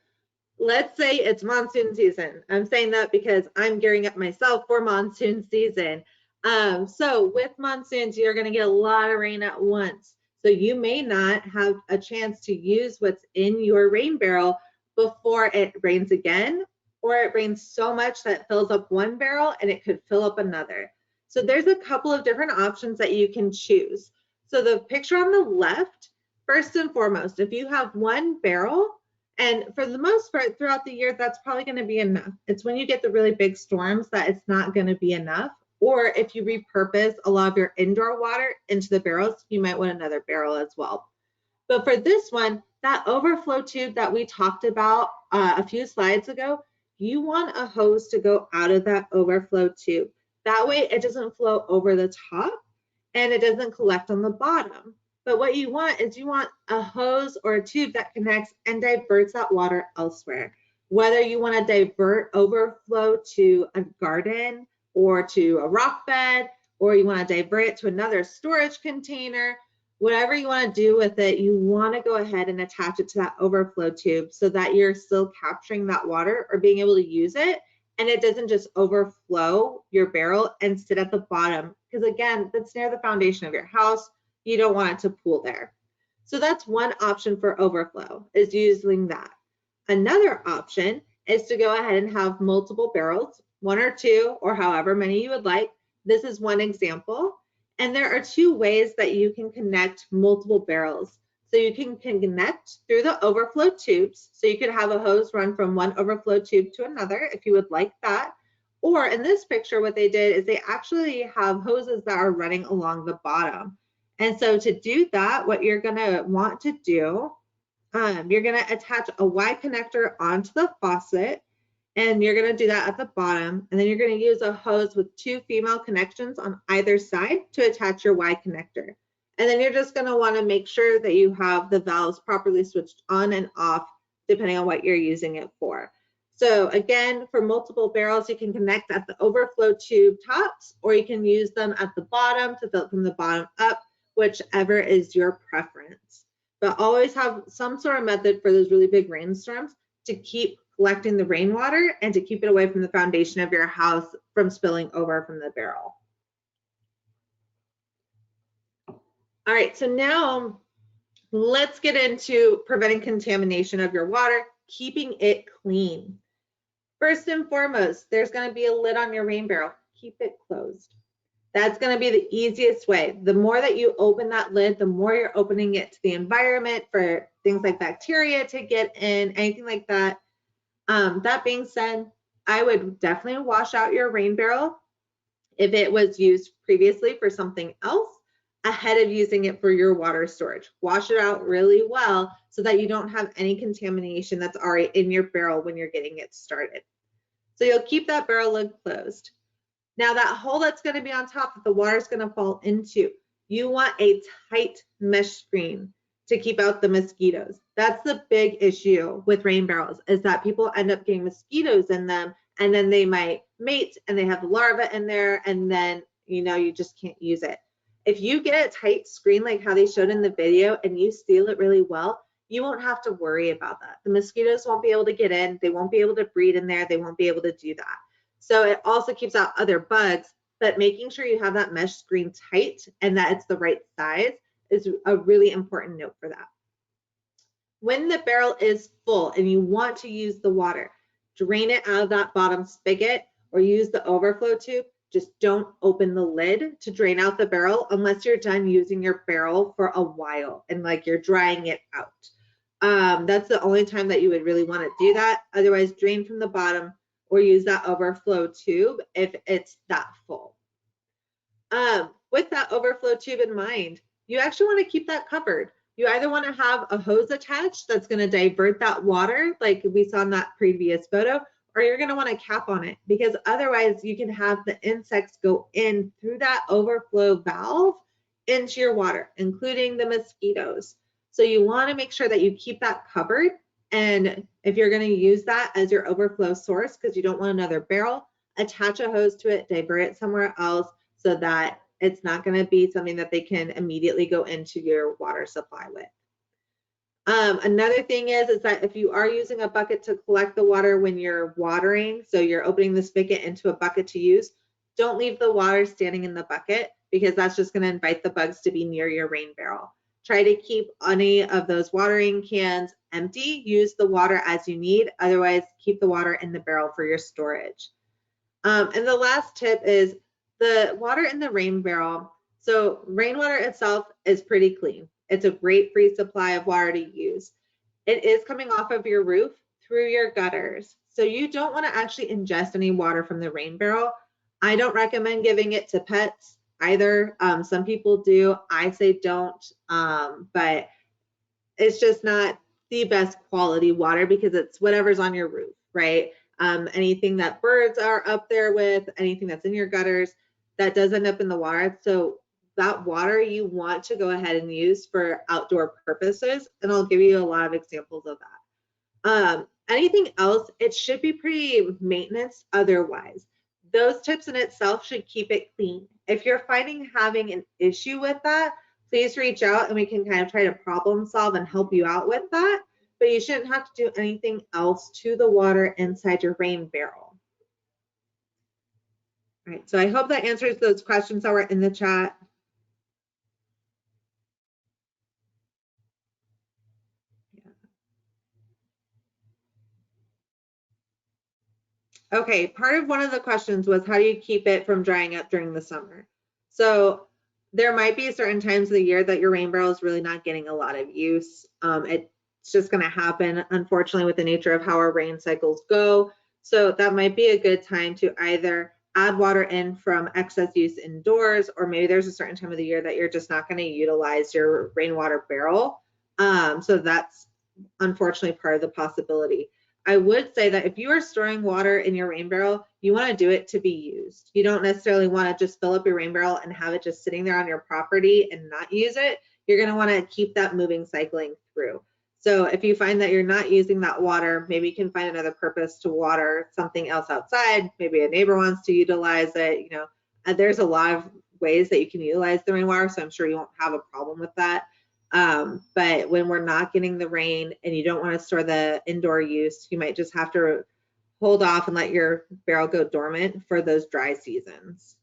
let's say it's monsoon season. I'm saying that because I'm gearing up myself for monsoon season. So with monsoons, you're going to get a lot of rain at once. So you may not have a chance to use what's in your rain barrel before it rains again, or it rains so much that it fills up one barrel and it could fill up another. So there's a couple of different options that you can choose. So the picture on the left, first and foremost, if you have one barrel, and for the most part throughout the year, that's probably going to be enough. It's when you get the really big storms that it's not going to be enough. Or if you repurpose a lot of your indoor water into the barrels, you might want another barrel as well. But for this one, that overflow tube that we talked about a few slides ago, you want a hose to go out of that overflow tube. That way it doesn't flow over the top and it doesn't collect on the bottom. But what you want is you want a hose or a tube that connects and diverts that water elsewhere. Whether you want to divert overflow to a garden or to a rock bed, or you want to divert it to another storage container, whatever you want to do with it, you want to go ahead and attach it to that overflow tube so that you're still capturing that water or being able to use it, and it doesn't just overflow your barrel and sit at the bottom, because again, that's near the foundation of your house. You don't want it to pool there. So that's one option for overflow, is using that. Another option is to go ahead and have multiple barrels, one or two, or however many you would like. This is one example. And there are two ways that you can connect multiple barrels. So you can connect through the overflow tubes. So you could have a hose run from one overflow tube to another if you would like that. Or in this picture, what they did is they actually have hoses that are running along the bottom. And so to do that, what you're going to want to do, you're going to attach a Y connector onto the faucet, and you're going to do that at the bottom. And then you're going to use a hose with two female connections on either side to attach your Y connector. And then you're just going to want to make sure that you have the valves properly switched on and off, depending on what you're using it for. So again, for multiple barrels, you can connect at the overflow tube tops, or you can use them at the bottom to fill from the bottom up, whichever is your preference. But always have some sort of method for those really big rainstorms to keep collecting the rainwater and to keep it away from the foundation of your house from spilling over from the barrel. All right, so now let's get into preventing contamination of your water, keeping it clean. First and foremost, there's going to be a lid on your rain barrel. Keep it closed. That's going to be the easiest way. The more that you open that lid, the more you're opening it to the environment for things like bacteria to get in, anything like that. That being said, I would definitely wash out your rain barrel if it was used previously for something else ahead of using it for your water storage. Wash it out really well so that you don't have any contamination that's already in your barrel when you're getting it started. So you'll keep that barrel lid closed. Now that hole that's going to be on top that the water is going to fall into, you want a tight mesh screen to keep out the mosquitoes. That's the big issue with rain barrels, is that people end up getting mosquitoes in them, and then they might mate and they have the larva in there, and then you just can't use it. If you get a tight screen like how they showed in the video and you seal it really well, you won't have to worry about that. The mosquitoes won't be able to get in, they won't be able to breed in there, they won't be able to do that. So it also keeps out other bugs, but making sure you have that mesh screen tight and that it's the right size is a really important note for that. When the barrel is full and you want to use the water, drain it out of that bottom spigot or use the overflow tube. Just don't open the lid to drain out the barrel unless you're done using your barrel for a while and like you're drying it out. That's the only time that you would really want to do that. Otherwise, drain from the bottom or use that overflow tube if it's that full. With that overflow tube in mind, you actually want to keep that covered. You either want to have a hose attached that's going to divert that water like we saw in that previous photo, or you're going to want a cap on it, because otherwise you can have the insects go in through that overflow valve into your water, including the mosquitoes. So you want to make sure that you keep that covered. And if you're going to use that as your overflow source because you don't want another barrel, attach a hose to it, divert it somewhere else so that it's not going to be something that they can immediately go into your water supply with. Another thing is that if you are using a bucket to collect the water when you're watering, so you're opening the spigot into a bucket to use, don't leave the water standing in the bucket because that's just going to invite the bugs to be near your rain barrel. Try to keep any of those watering cans empty. Use the water as you need. Otherwise, keep the water in the barrel for your storage. And the last tip is the water in the rain barrel. So rainwater itself is pretty clean. It's a great free supply of water to use. It is coming off of your roof through your gutters. So you don't want to actually ingest any water from the rain barrel. I don't recommend giving it to pets either. Some people do. I say don't, but it's just not the best quality water because it's whatever's on your roof, right? Anything that birds are up there with, anything that's in your gutters, that does end up in the water. So that water you want to go ahead and use for outdoor purposes. And I'll give you a lot of examples of that. Anything else, it should be pretty maintenance otherwise. Those tips in itself should keep it clean. If you're finding having an issue with that, please reach out and we can kind of try to problem solve and help you out with that. But you shouldn't have to do anything else to the water inside your rain barrel. All right, so I hope that answers those questions that were in the chat. Okay, part of one of the questions was how do you keep it from drying up during the summer? So there might be certain times of the year that your rain barrel is really not getting a lot of use. It's just going to happen, unfortunately, with the nature of how our rain cycles go. So that might be a good time to either add water in from excess use indoors, or maybe there's a certain time of the year that you're just not going to utilize your rainwater barrel. So that's unfortunately part of the possibility. I would say that if you are storing water in your rain barrel, you want to do it to be used. You don't necessarily want to just fill up your rain barrel and have it just sitting there on your property and not use it. You're going to want to keep that moving, cycling through. So if you find that you're not using that water, maybe you can find another purpose to water something else outside. Maybe a neighbor wants to utilize it. You know, there's a lot of ways that you can utilize the rainwater, so I'm sure you won't have a problem with that. But when we're not getting the rain and you don't want to store the indoor use, you might just have to hold off and let your barrel go dormant for those dry seasons.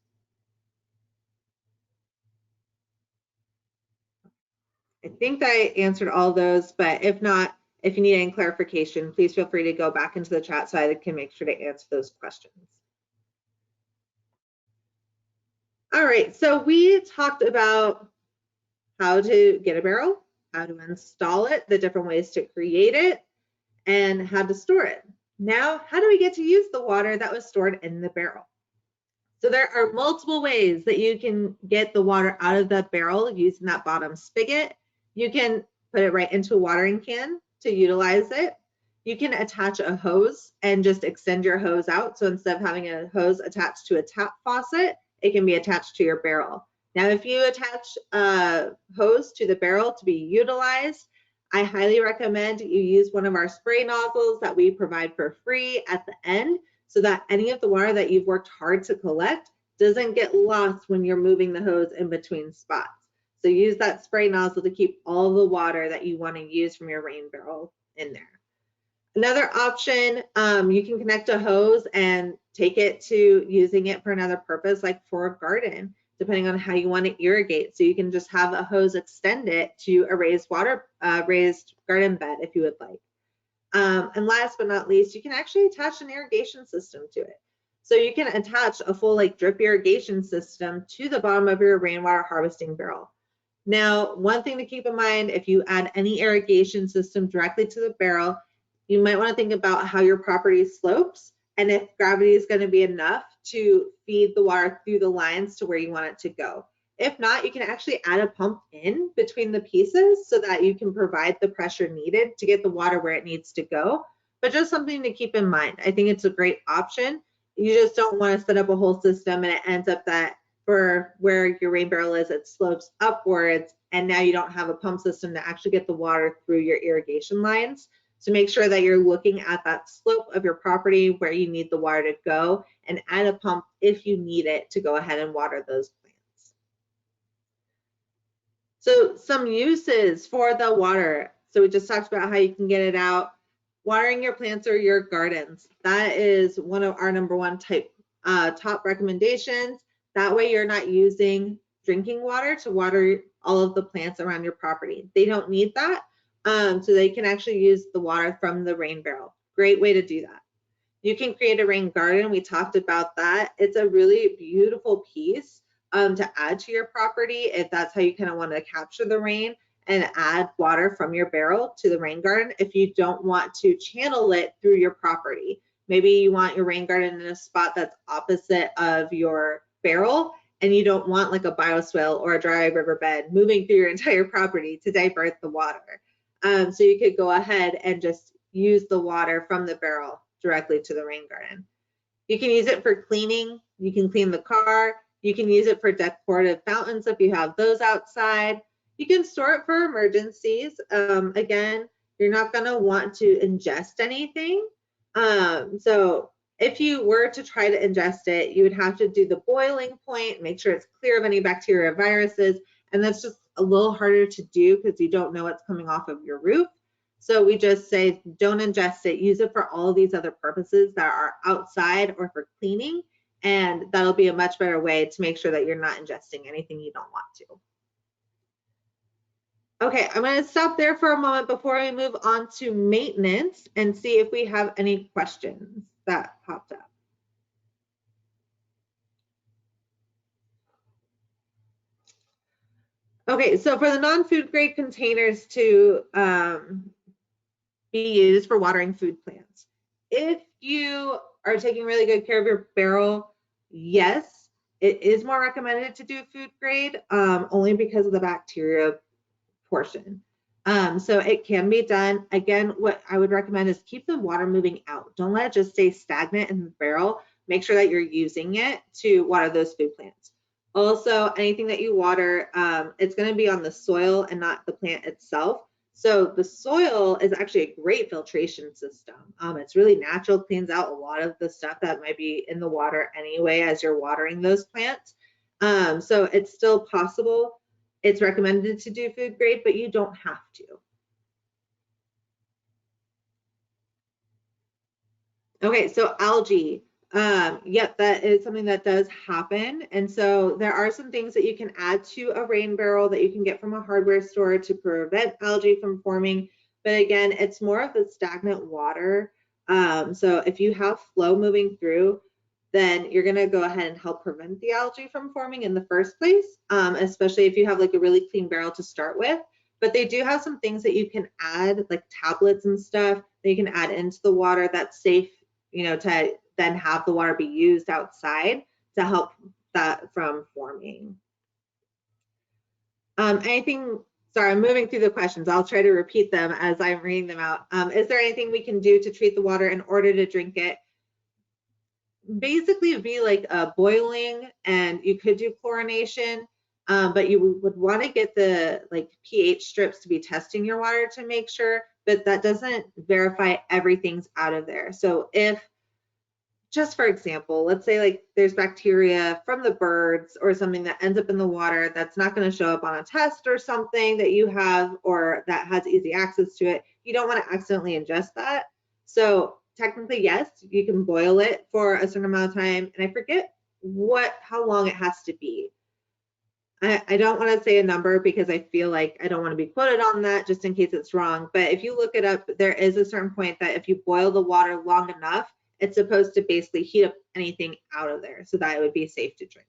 I think I answered all those, but if not, if you need any clarification, please feel free to go back into the chat so I can make sure to answer those questions. All right, so we talked about how to get a barrel, how to install it, the different ways to create it, and how to store it. Now, how do we get to use the water that was stored in the barrel? So there are multiple ways that you can get the water out of the barrel using that bottom spigot. You can put it right into a watering can to utilize it. You can attach a hose and just extend your hose out. So instead of having a hose attached to a tap faucet, it can be attached to your barrel. Now, if you attach a hose to the barrel to be utilized, I highly recommend you use one of our spray nozzles that we provide for free at the end, so that any of the water that you've worked hard to collect doesn't get lost when you're moving the hose in between spots. So use that spray nozzle to keep all the water that you want to use from your rain barrel in there. Another option, you can connect a hose and take it to using it for another purpose, like for a garden, depending on how you want to irrigate. So you can just have a hose extend it to a raised garden bed if you would like. And last but not least, you can actually attach an irrigation system to it. So you can attach a full drip irrigation system to the bottom of your rainwater harvesting barrel. Now, one thing to keep in mind, if you add any irrigation system directly to the barrel, you might want to think about how your property slopes and if gravity is going to be enough to feed the water through the lines to where you want it to go. If not, you can actually add a pump in between the pieces so that you can provide the pressure needed to get the water where it needs to go. But just something to keep in mind. I think it's a great option. You just don't want to set up a whole system and it ends up that for where your rain barrel is, it slopes upwards, and now you don't have a pump system to actually get the water through your irrigation lines. So make sure that you're looking at that slope of your property where you need the water to go, and add a pump if you need it to go ahead and water those plants. So some uses for the water. So we just talked about how you can get it out. Watering your plants or your gardens. That is one of our number one top recommendations. That way you're not using drinking water to water all of the plants around your property. They don't need that. So they can actually use the water from the rain barrel. Great way to do that. You can create a rain garden. We talked about that. It's a really beautiful piece to add to your property if that's how you kind of want to capture the rain and add water from your barrel to the rain garden if you don't want to channel it through your property. Maybe you want your rain garden in a spot that's opposite of your barrel and you don't want like a bioswale or a dry riverbed moving through your entire property to divert the water. So you could go ahead and just use the water from the barrel directly to the rain garden. You can use it for cleaning. You can clean the car. You can use it for decorative fountains if you have those outside. You can store it for emergencies. Again, you're not going to want to ingest anything. So if you were to try to ingest it, you would have to do the boiling point, make sure it's clear of any bacteria or viruses. And that's just a little harder to do because you don't know what's coming off of your roof. So we just say, don't ingest it, use it for all these other purposes that are outside or for cleaning. And that'll be a much better way to make sure that you're not ingesting anything you don't want to. Okay, I'm going to stop there for a moment before we move on to maintenance and see if we have any questions that popped up. Okay, so for the non-food grade containers to be used for watering food plants. If you are taking really good care of your barrel, yes, it is more recommended to do food grade, only because of the bacteria portion. So it can be done. Again, what I would recommend is keep the water moving out. Don't let it just stay stagnant in the barrel. Make sure that you're using it to water those food plants. Also, anything that you water, it's going to be on the soil and not the plant itself. So the soil is actually a great filtration system. It's really natural, cleans out a lot of the stuff that might be in the water anyway as you're watering those plants. So it's still possible. It's recommended to do food grade, but you don't have to. Okay, so algae. Yep, that is something that does happen. And so there are some things that you can add to a rain barrel that you can get from a hardware store to prevent algae from forming. But again, it's more of the stagnant water. So if you have flow moving through, then you're gonna go ahead and help prevent the algae from forming in the first place, especially if you have like a really clean barrel to start with. But they do have some things that you can add, like tablets and stuff that you can add into the water that's safe, you know, to then have the water be used outside to help that from forming. Sorry, I'm moving through the questions. I'll try to repeat them as I'm reading them out. Is there anything we can do to treat the water in order to drink it? Basically, it'd be like boiling, and you could do chlorination, but you would want to get the like pH strips to be testing your water to make sure, but that doesn't verify everything's out of there. So if, just for example, let's say like there's bacteria from the birds or something that ends up in the water that's not going to show up on a test or something that you have or that has easy access to it, you don't want to accidentally ingest that. So technically, yes, you can boil it for a certain amount of time, and I forget how long it has to be. I don't want to say a number because I feel like I don't want to be quoted on that just in case it's wrong. But if you look it up, there is a certain point that if you boil the water long enough, it's supposed to basically heat up anything out of there so that it would be safe to drink.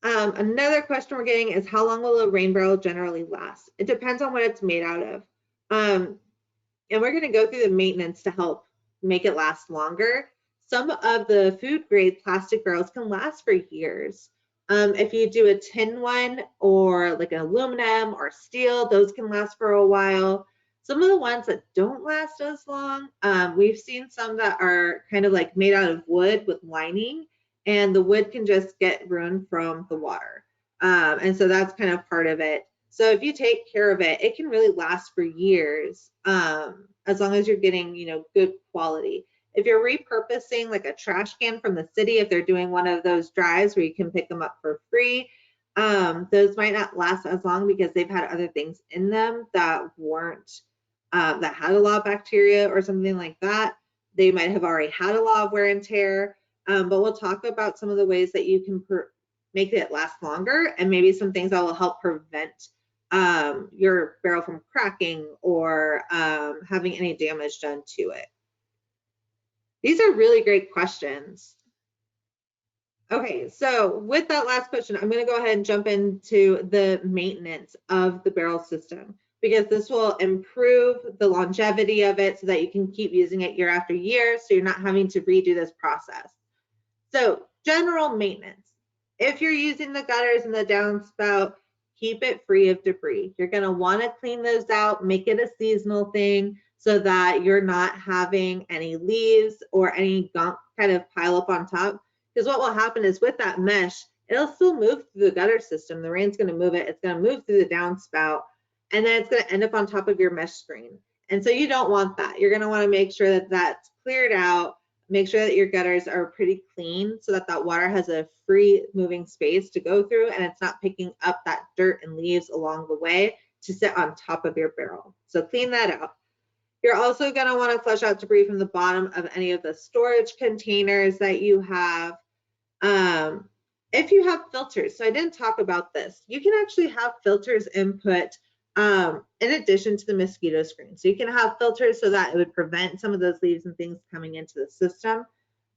Another question we're getting is how long will a rain barrel generally last? It depends on what it's made out of. And we're going to go through the maintenance to help make it last longer. Some of the food grade plastic barrels can last for years. If you do a tin one or like an aluminum or steel, those can last for a while. Some of the ones that don't last as long, we've seen some that are kind of like made out of wood with lining, and the wood can just get ruined from the water. And so that's kind of part of it. So if you take care of it, it can really last for years, as long as you're getting, you know, good quality. If you're repurposing like a trash can from the city, if they're doing one of those drives where you can pick them up for free, those might not last as long because they've had other things in them that weren't, that had a lot of bacteria or something like that. They might have already had a lot of wear and tear, but we'll talk about some of the ways that you can make it last longer, and maybe some things that will help prevent your barrel from cracking or having any damage done to it. These are really great questions. Okay, so with that last question, I'm going to go ahead and jump into the maintenance of the barrel system, because this will improve the longevity of it so that you can keep using it year after year, so you're not having to redo this process. So general maintenance. If you're using the gutters and the downspout, keep it free of debris. You're going to want to clean those out, make it a seasonal thing so that you're not having any leaves or any gunk kind of pile up on top. Because what will happen is with that mesh, it'll still move through the gutter system. The rain's going to move it. It's going to move through the downspout, and then it's going to end up on top of your mesh screen. And so you don't want that. You're going to want to make sure that that's cleared out. Make sure that your gutters are pretty clean so that that water has a free moving space to go through, and it's not picking up that dirt and leaves along the way to sit on top of your barrel. So clean that out. You're also going to want to flush out debris from the bottom of any of the storage containers that you have. If you have filters, so I didn't talk about this, you can actually have filters input in addition to the mosquito screen. So you can have filters so that it would prevent some of those leaves and things coming into the system.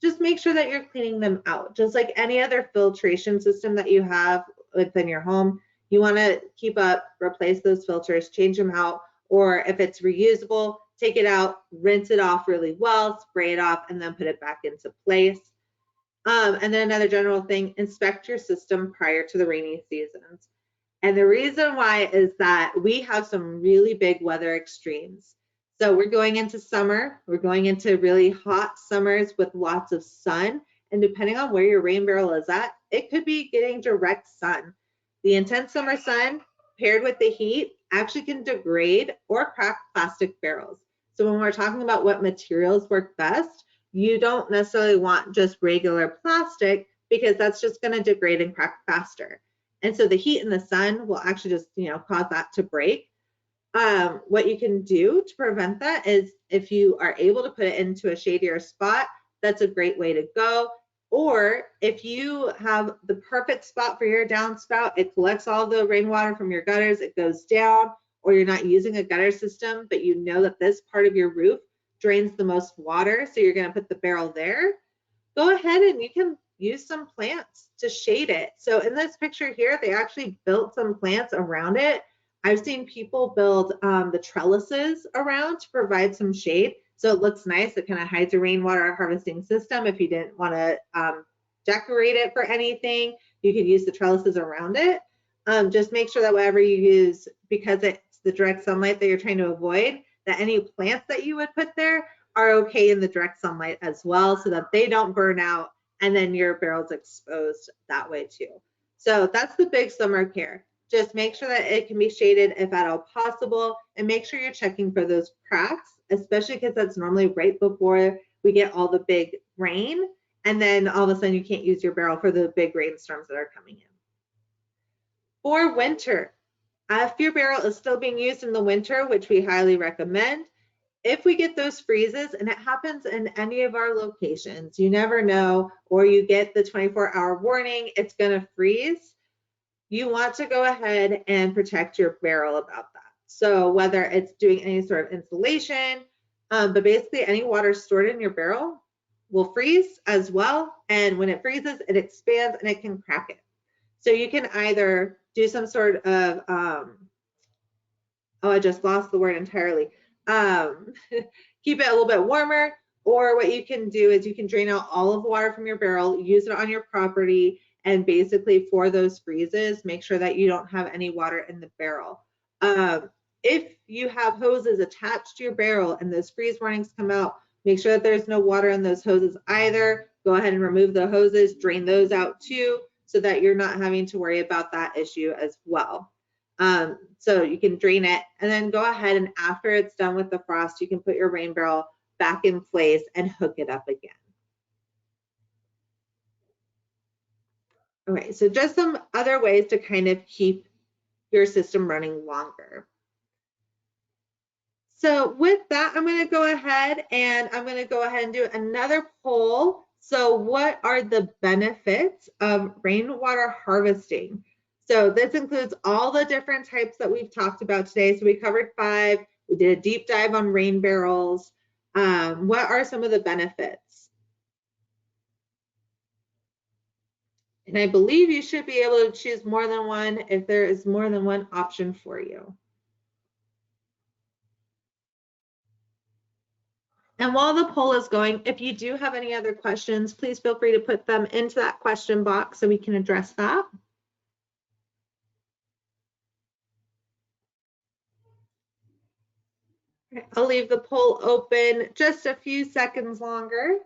Just make sure that you're cleaning them out. Just like any other filtration system that you have within your home, you want to keep up, replace those filters, change them out, or if it's reusable, take it out, rinse it off really well, spray it off, and then put it back into place. And then another general thing, inspect your system prior to the rainy seasons. And the reason why is that we have some really big weather extremes. So we're going into summer, we're going into really hot summers with lots of sun. And depending on where your rain barrel is at, it could be getting direct sun. The intense summer sun paired with the heat actually can degrade or crack plastic barrels. So when we're talking about what materials work best, you don't necessarily want just regular plastic, because that's just going to degrade and crack faster. And so the heat and the sun will actually just, cause that to break. What you can do to prevent that is, if you are able to put it into a shadier spot, that's a great way to go. Or if you have the perfect spot for your downspout, it collects all the rainwater from your gutters, it goes down, or you're not using a gutter system, but you know that this part of your roof drains the most water, so you're going to put the barrel there, go ahead and you can use some plants to shade it. So in this picture here, they actually built some plants around it. I've seen people build the trellises around to provide some shade. So it looks nice. It kind of hides a rainwater harvesting system. If you didn't want to decorate it for anything, you could use the trellises around it. Just make sure that whatever you use, because it's the direct sunlight that you're trying to avoid, that any plants that you would put there are okay in the direct sunlight as well, so that they don't burn out and then your barrel's exposed that way too. So that's the big summer care. Just make sure that it can be shaded if at all possible, and make sure you're checking for those cracks, especially because that's normally right before we get all the big rain, and then all of a sudden you can't use your barrel for the big rainstorms that are coming in. For winter, if your barrel is still being used in the winter, which we highly recommend, if we get those freezes, and it happens in any of our locations, you never know, or you get the 24-hour warning, it's going to freeze, you want to go ahead and protect your barrel about that. So whether it's doing any sort of insulation, but basically any water stored in your barrel will freeze as well. And when it freezes, it expands and it can crack it. So you can either do some sort of, I just lost the word entirely. Keep it a little bit warmer, or what you can do is you can drain out all of the water from your barrel, use it on your property, and basically for those freezes, make sure that you don't have any water in the barrel. If you have hoses attached to your barrel and those freeze warnings come out, make sure that there's no water in those hoses either. Go ahead and remove the hoses, drain those out too, so that you're not having to worry about that issue as well. So you can drain it, and then go ahead, and after it's done with the frost, you can put your rain barrel back in place and hook it up again. All right, so just some other ways to kind of keep your system running longer. So with that, I'm going to go ahead and do another poll. So what are the benefits of rainwater harvesting? So this includes all the different types that we've talked about today. So we covered 5. We did a deep dive on rain barrels. What are some of the benefits? And I believe you should be able to choose more than one if there is more than one option for you. And while the poll is going, if you do have any other questions, please feel free to put them into that question box so we can address that. I'll leave the poll open just a few seconds longer.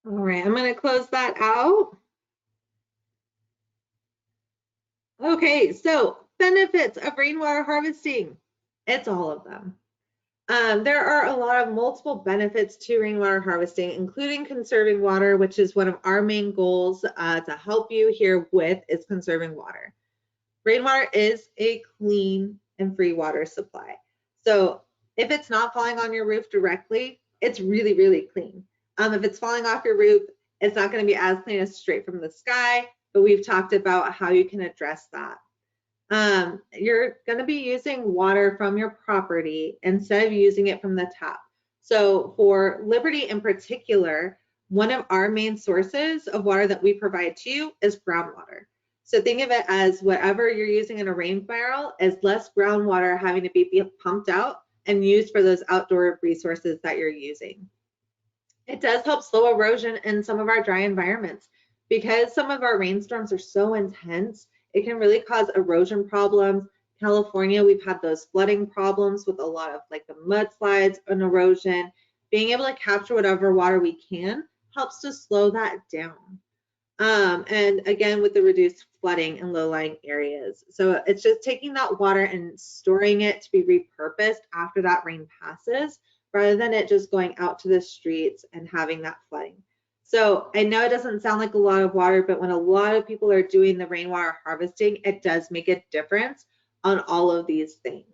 All right, I'm going to close that out. Okay, so benefits of rainwater harvesting. It's all of them. There are a lot of multiple benefits to rainwater harvesting, including conserving water, which is one of our main goals to help you here with is conserving water. Rainwater is a clean and free water supply. So if it's not falling on your roof directly, it's really, really clean. If it's falling off your roof, it's not going to be as clean as straight from the sky, but we've talked about how you can address that. You're going to be using water from your property instead of using it from the tap. So for Liberty in particular, one of our main sources of water that we provide to you is groundwater. So think of it as whatever you're using in a rain barrel is less groundwater having to be pumped out and used for those outdoor resources that you're using. It does help slow erosion in some of our dry environments. Because some of our rainstorms are so intense, it can really cause erosion problems. California, we've had those flooding problems with a lot of like the mudslides and erosion. Being able to capture whatever water we can helps to slow that down. And again, with the reduced flooding in low-lying areas. So it's just taking that water and storing it to be repurposed after that rain passes, rather than it just going out to the streets and having that flooding. So I know it doesn't sound like a lot of water, but when a lot of people are doing the rainwater harvesting, it does make a difference on all of these things.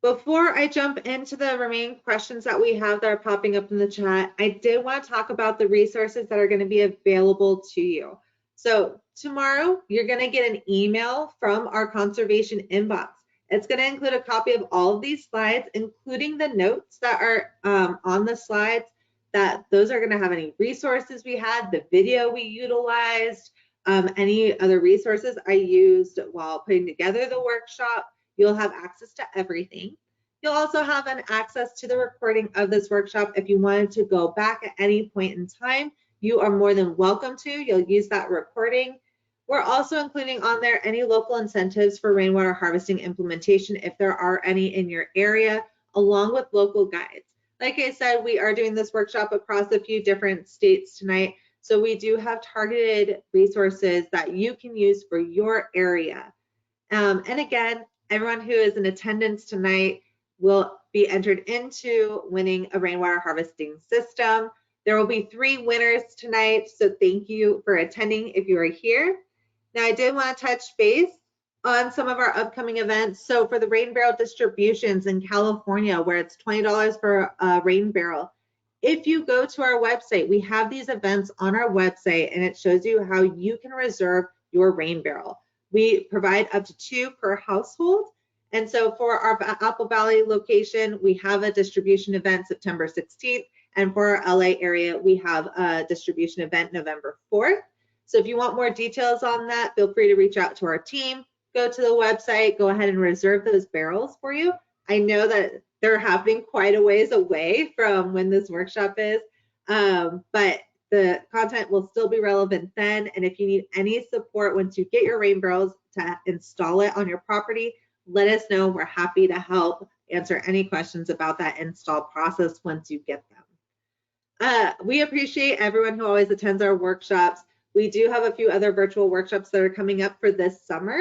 Before I jump into the remaining questions that we have that are popping up in the chat, I did want to talk about the resources that are going to be available to you. So tomorrow, you're going to get an email from our conservation inbox. It's going to include a copy of all of these slides, including the notes that are on the slides, that those are going to have any resources we had, the video we utilized, any other resources I used while putting together the workshop. You'll have access to everything. You'll also have an access to the recording of this workshop. If you wanted to go back at any point in time, you are more than welcome to. You'll use that recording. We're also including on there any local incentives for rainwater harvesting implementation, if there are any in your area, along with local guides. Like I said, we are doing this workshop across a few different states tonight. So we do have targeted resources that you can use for your area. And again, everyone who is in attendance tonight will be entered into winning a rainwater harvesting system. There will be 3 winners tonight, so thank you for attending if you are here. Now, I did want to touch base on some of our upcoming events. So for the rain barrel distributions in California, where it's $20 for a rain barrel, if you go to our website, we have these events on our website, and it shows you how you can reserve your rain barrel. We provide up to 2 per household. And so for our Apple Valley location, we have a distribution event September 16th. And for our LA area, we have a distribution event November 4th. So if you want more details on that, feel free to reach out to our team. Go to the website, go ahead and reserve those barrels for you. I know that they're happening quite a ways away from when this workshop is, but the content will still be relevant then. And if you need any support once you get your rain barrels to install it on your property, let us know. We're happy to help answer any questions about that install process once you get them. We appreciate everyone who always attends our workshops. We do have a few other virtual workshops that are coming up for this summer.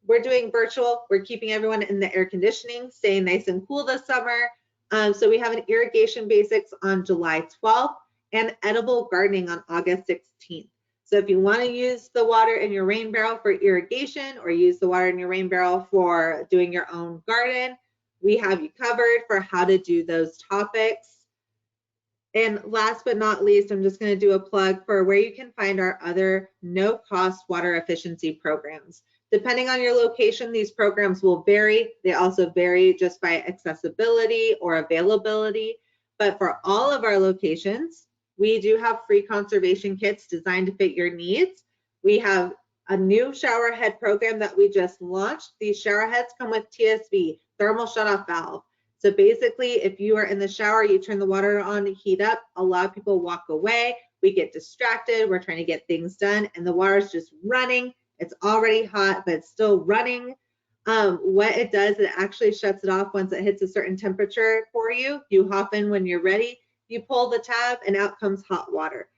we're doing virtual. We're keeping everyone in the air conditioning, staying nice and cool this summer. So we have an irrigation basics on July 12th and edible gardening on August 16th. So if you want to use the water in your rain barrel for irrigation or use the water in your rain barrel for doing your own garden, we have you covered for how to do those topics. And last but not least, I'm just going to do a plug for where you can find our other no-cost water efficiency programs. Depending on your location, these programs will vary. They also vary just by accessibility or availability. But for all of our locations, we do have free conservation kits designed to fit your needs. We have a new shower head program that we just launched. These shower heads come with TSV, thermal shutoff valve. So basically, if you are in the shower, you turn the water on to heat up, a lot of people walk away, we get distracted, we're trying to get things done, and the water's just running. It's already hot, but it's still running. What it does, it actually shuts it off once it hits a certain temperature for you. You hop in when you're ready, you pull the tab, and out comes hot water.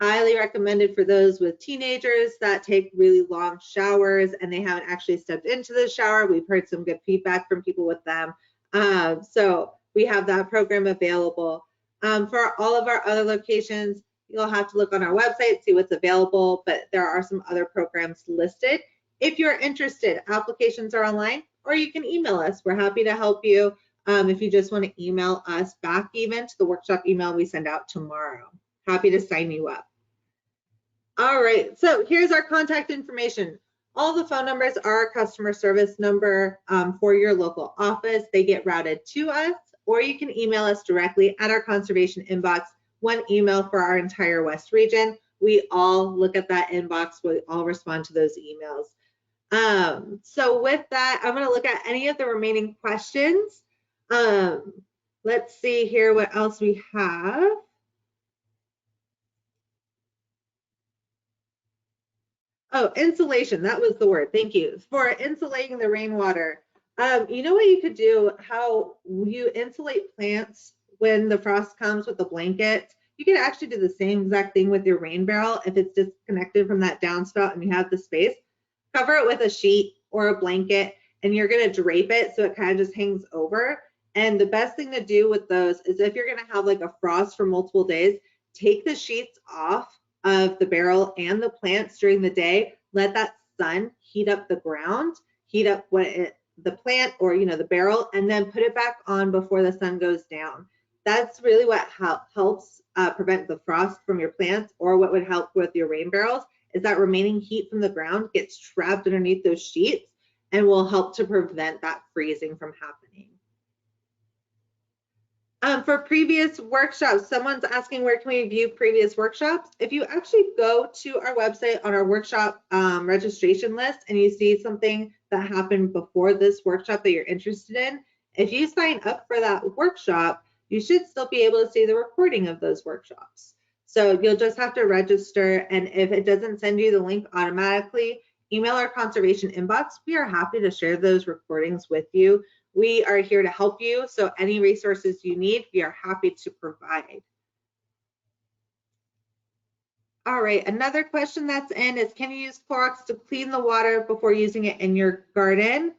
Highly recommended for those with teenagers that take really long showers and they haven't actually stepped into the shower. We've heard some good feedback from people with them. So we have that program available. For all of our other locations, you'll have to look on our website, see what's available, but there are some other programs listed. If you're interested, applications are online, or you can email us. We're happy to help you if you just want to email us back even to the workshop email we send out tomorrow. Happy to sign you up. All right, so here's our contact information. All the phone numbers are our customer service number for your local office. They get routed to us, or you can email us directly at our conservation inbox, one email for our entire West region. We all look at that inbox. We all respond to those emails. So with that, I'm going to look at any of the remaining questions. Let's see here what else we have. Oh, insulation, that was the word. Thank you. For insulating the rainwater. You know what you could do, how you insulate plants when the frost comes with the blanket? You can actually do the same exact thing with your rain barrel if it's disconnected from that downspout and you have the space. Cover it with a sheet or a blanket and you're going to drape it so it kind of just hangs over. And the best thing to do with those is if you're going to have like a frost for multiple days, take the sheets off of the barrel and the plants during the day. Let that sun heat up the ground, heat up the plant or the barrel, and then put it back on before the sun goes down. That's really what helps prevent the frost from your plants, or what would help with your rain barrels is that remaining heat from the ground gets trapped underneath those sheets and will help to prevent that freezing from happening. For previous workshops, someone's asking where can we view previous workshops? If you actually go to our website on our workshop registration list and you see something that happened before this workshop that you're interested in, if you sign up for that workshop, you should still be able to see the recording of those workshops. So you'll just have to register, and if it doesn't send you the link automatically, email our conservation inbox. We are happy to share those recordings with you. We are here to help you, so any resources you need, we are happy to provide. All right, another question that's in is, can you use Clorox to clean the water before using it in your garden?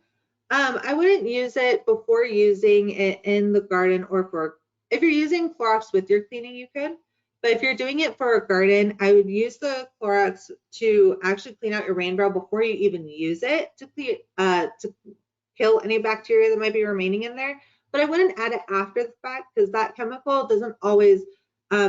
I wouldn't use it before using it in the garden, or if you're using Clorox with your cleaning, you could. But if you're doing it for a garden, I would use the Clorox to actually clean out your rain barrel before you even use it to kill any bacteria that might be remaining in there. But I wouldn't add it after the fact because that chemical doesn't always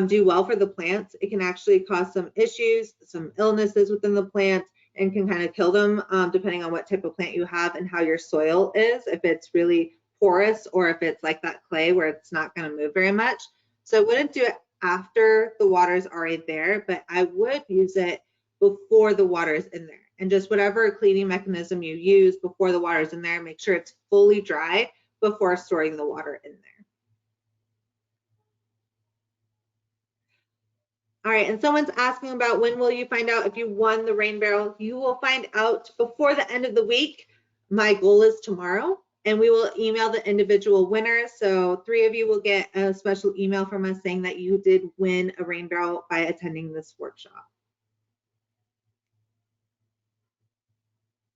do well for the plants. It can actually cause some issues, some illnesses within the plants, and can kind of kill them depending on what type of plant you have and how your soil is, if it's really porous or if it's like that clay where it's not going to move very much. So I wouldn't do it after the water is already there, but I would use it before the water is in there. And just whatever cleaning mechanism you use before the water is in there, make sure it's fully dry before storing the water in there. All right, and someone's asking about when will you find out if you won the rain barrel? You will find out before the end of the week. My goal is tomorrow, and we will email the individual winners. So 3 of you will get a special email from us saying that you did win a rain barrel by attending this workshop.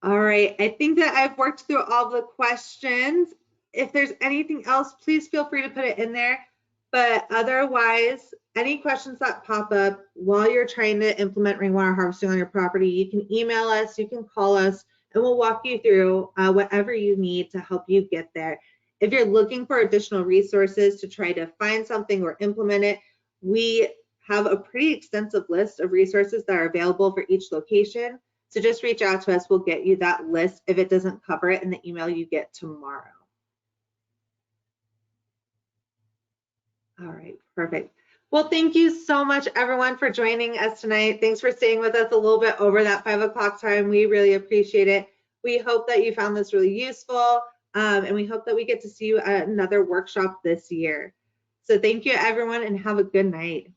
All right, I think that I've worked through all the questions. If there's anything else, please feel free to put it in there. But otherwise, any questions that pop up while you're trying to implement rainwater harvesting on your property, you can email us, you can call us, and we'll walk you through whatever you need to help you get there. If you're looking for additional resources to try to find something or implement it, we have a pretty extensive list of resources that are available for each location. So just reach out to us. We'll get you that list if it doesn't cover it in the email you get tomorrow. All right, perfect. Well, thank you so much, everyone, for joining us tonight. Thanks for staying with us a little bit over that 5 o'clock time. We really appreciate it. We hope that you found this really useful, and we hope that we get to see you at another workshop this year. So thank you, everyone, and have a good night.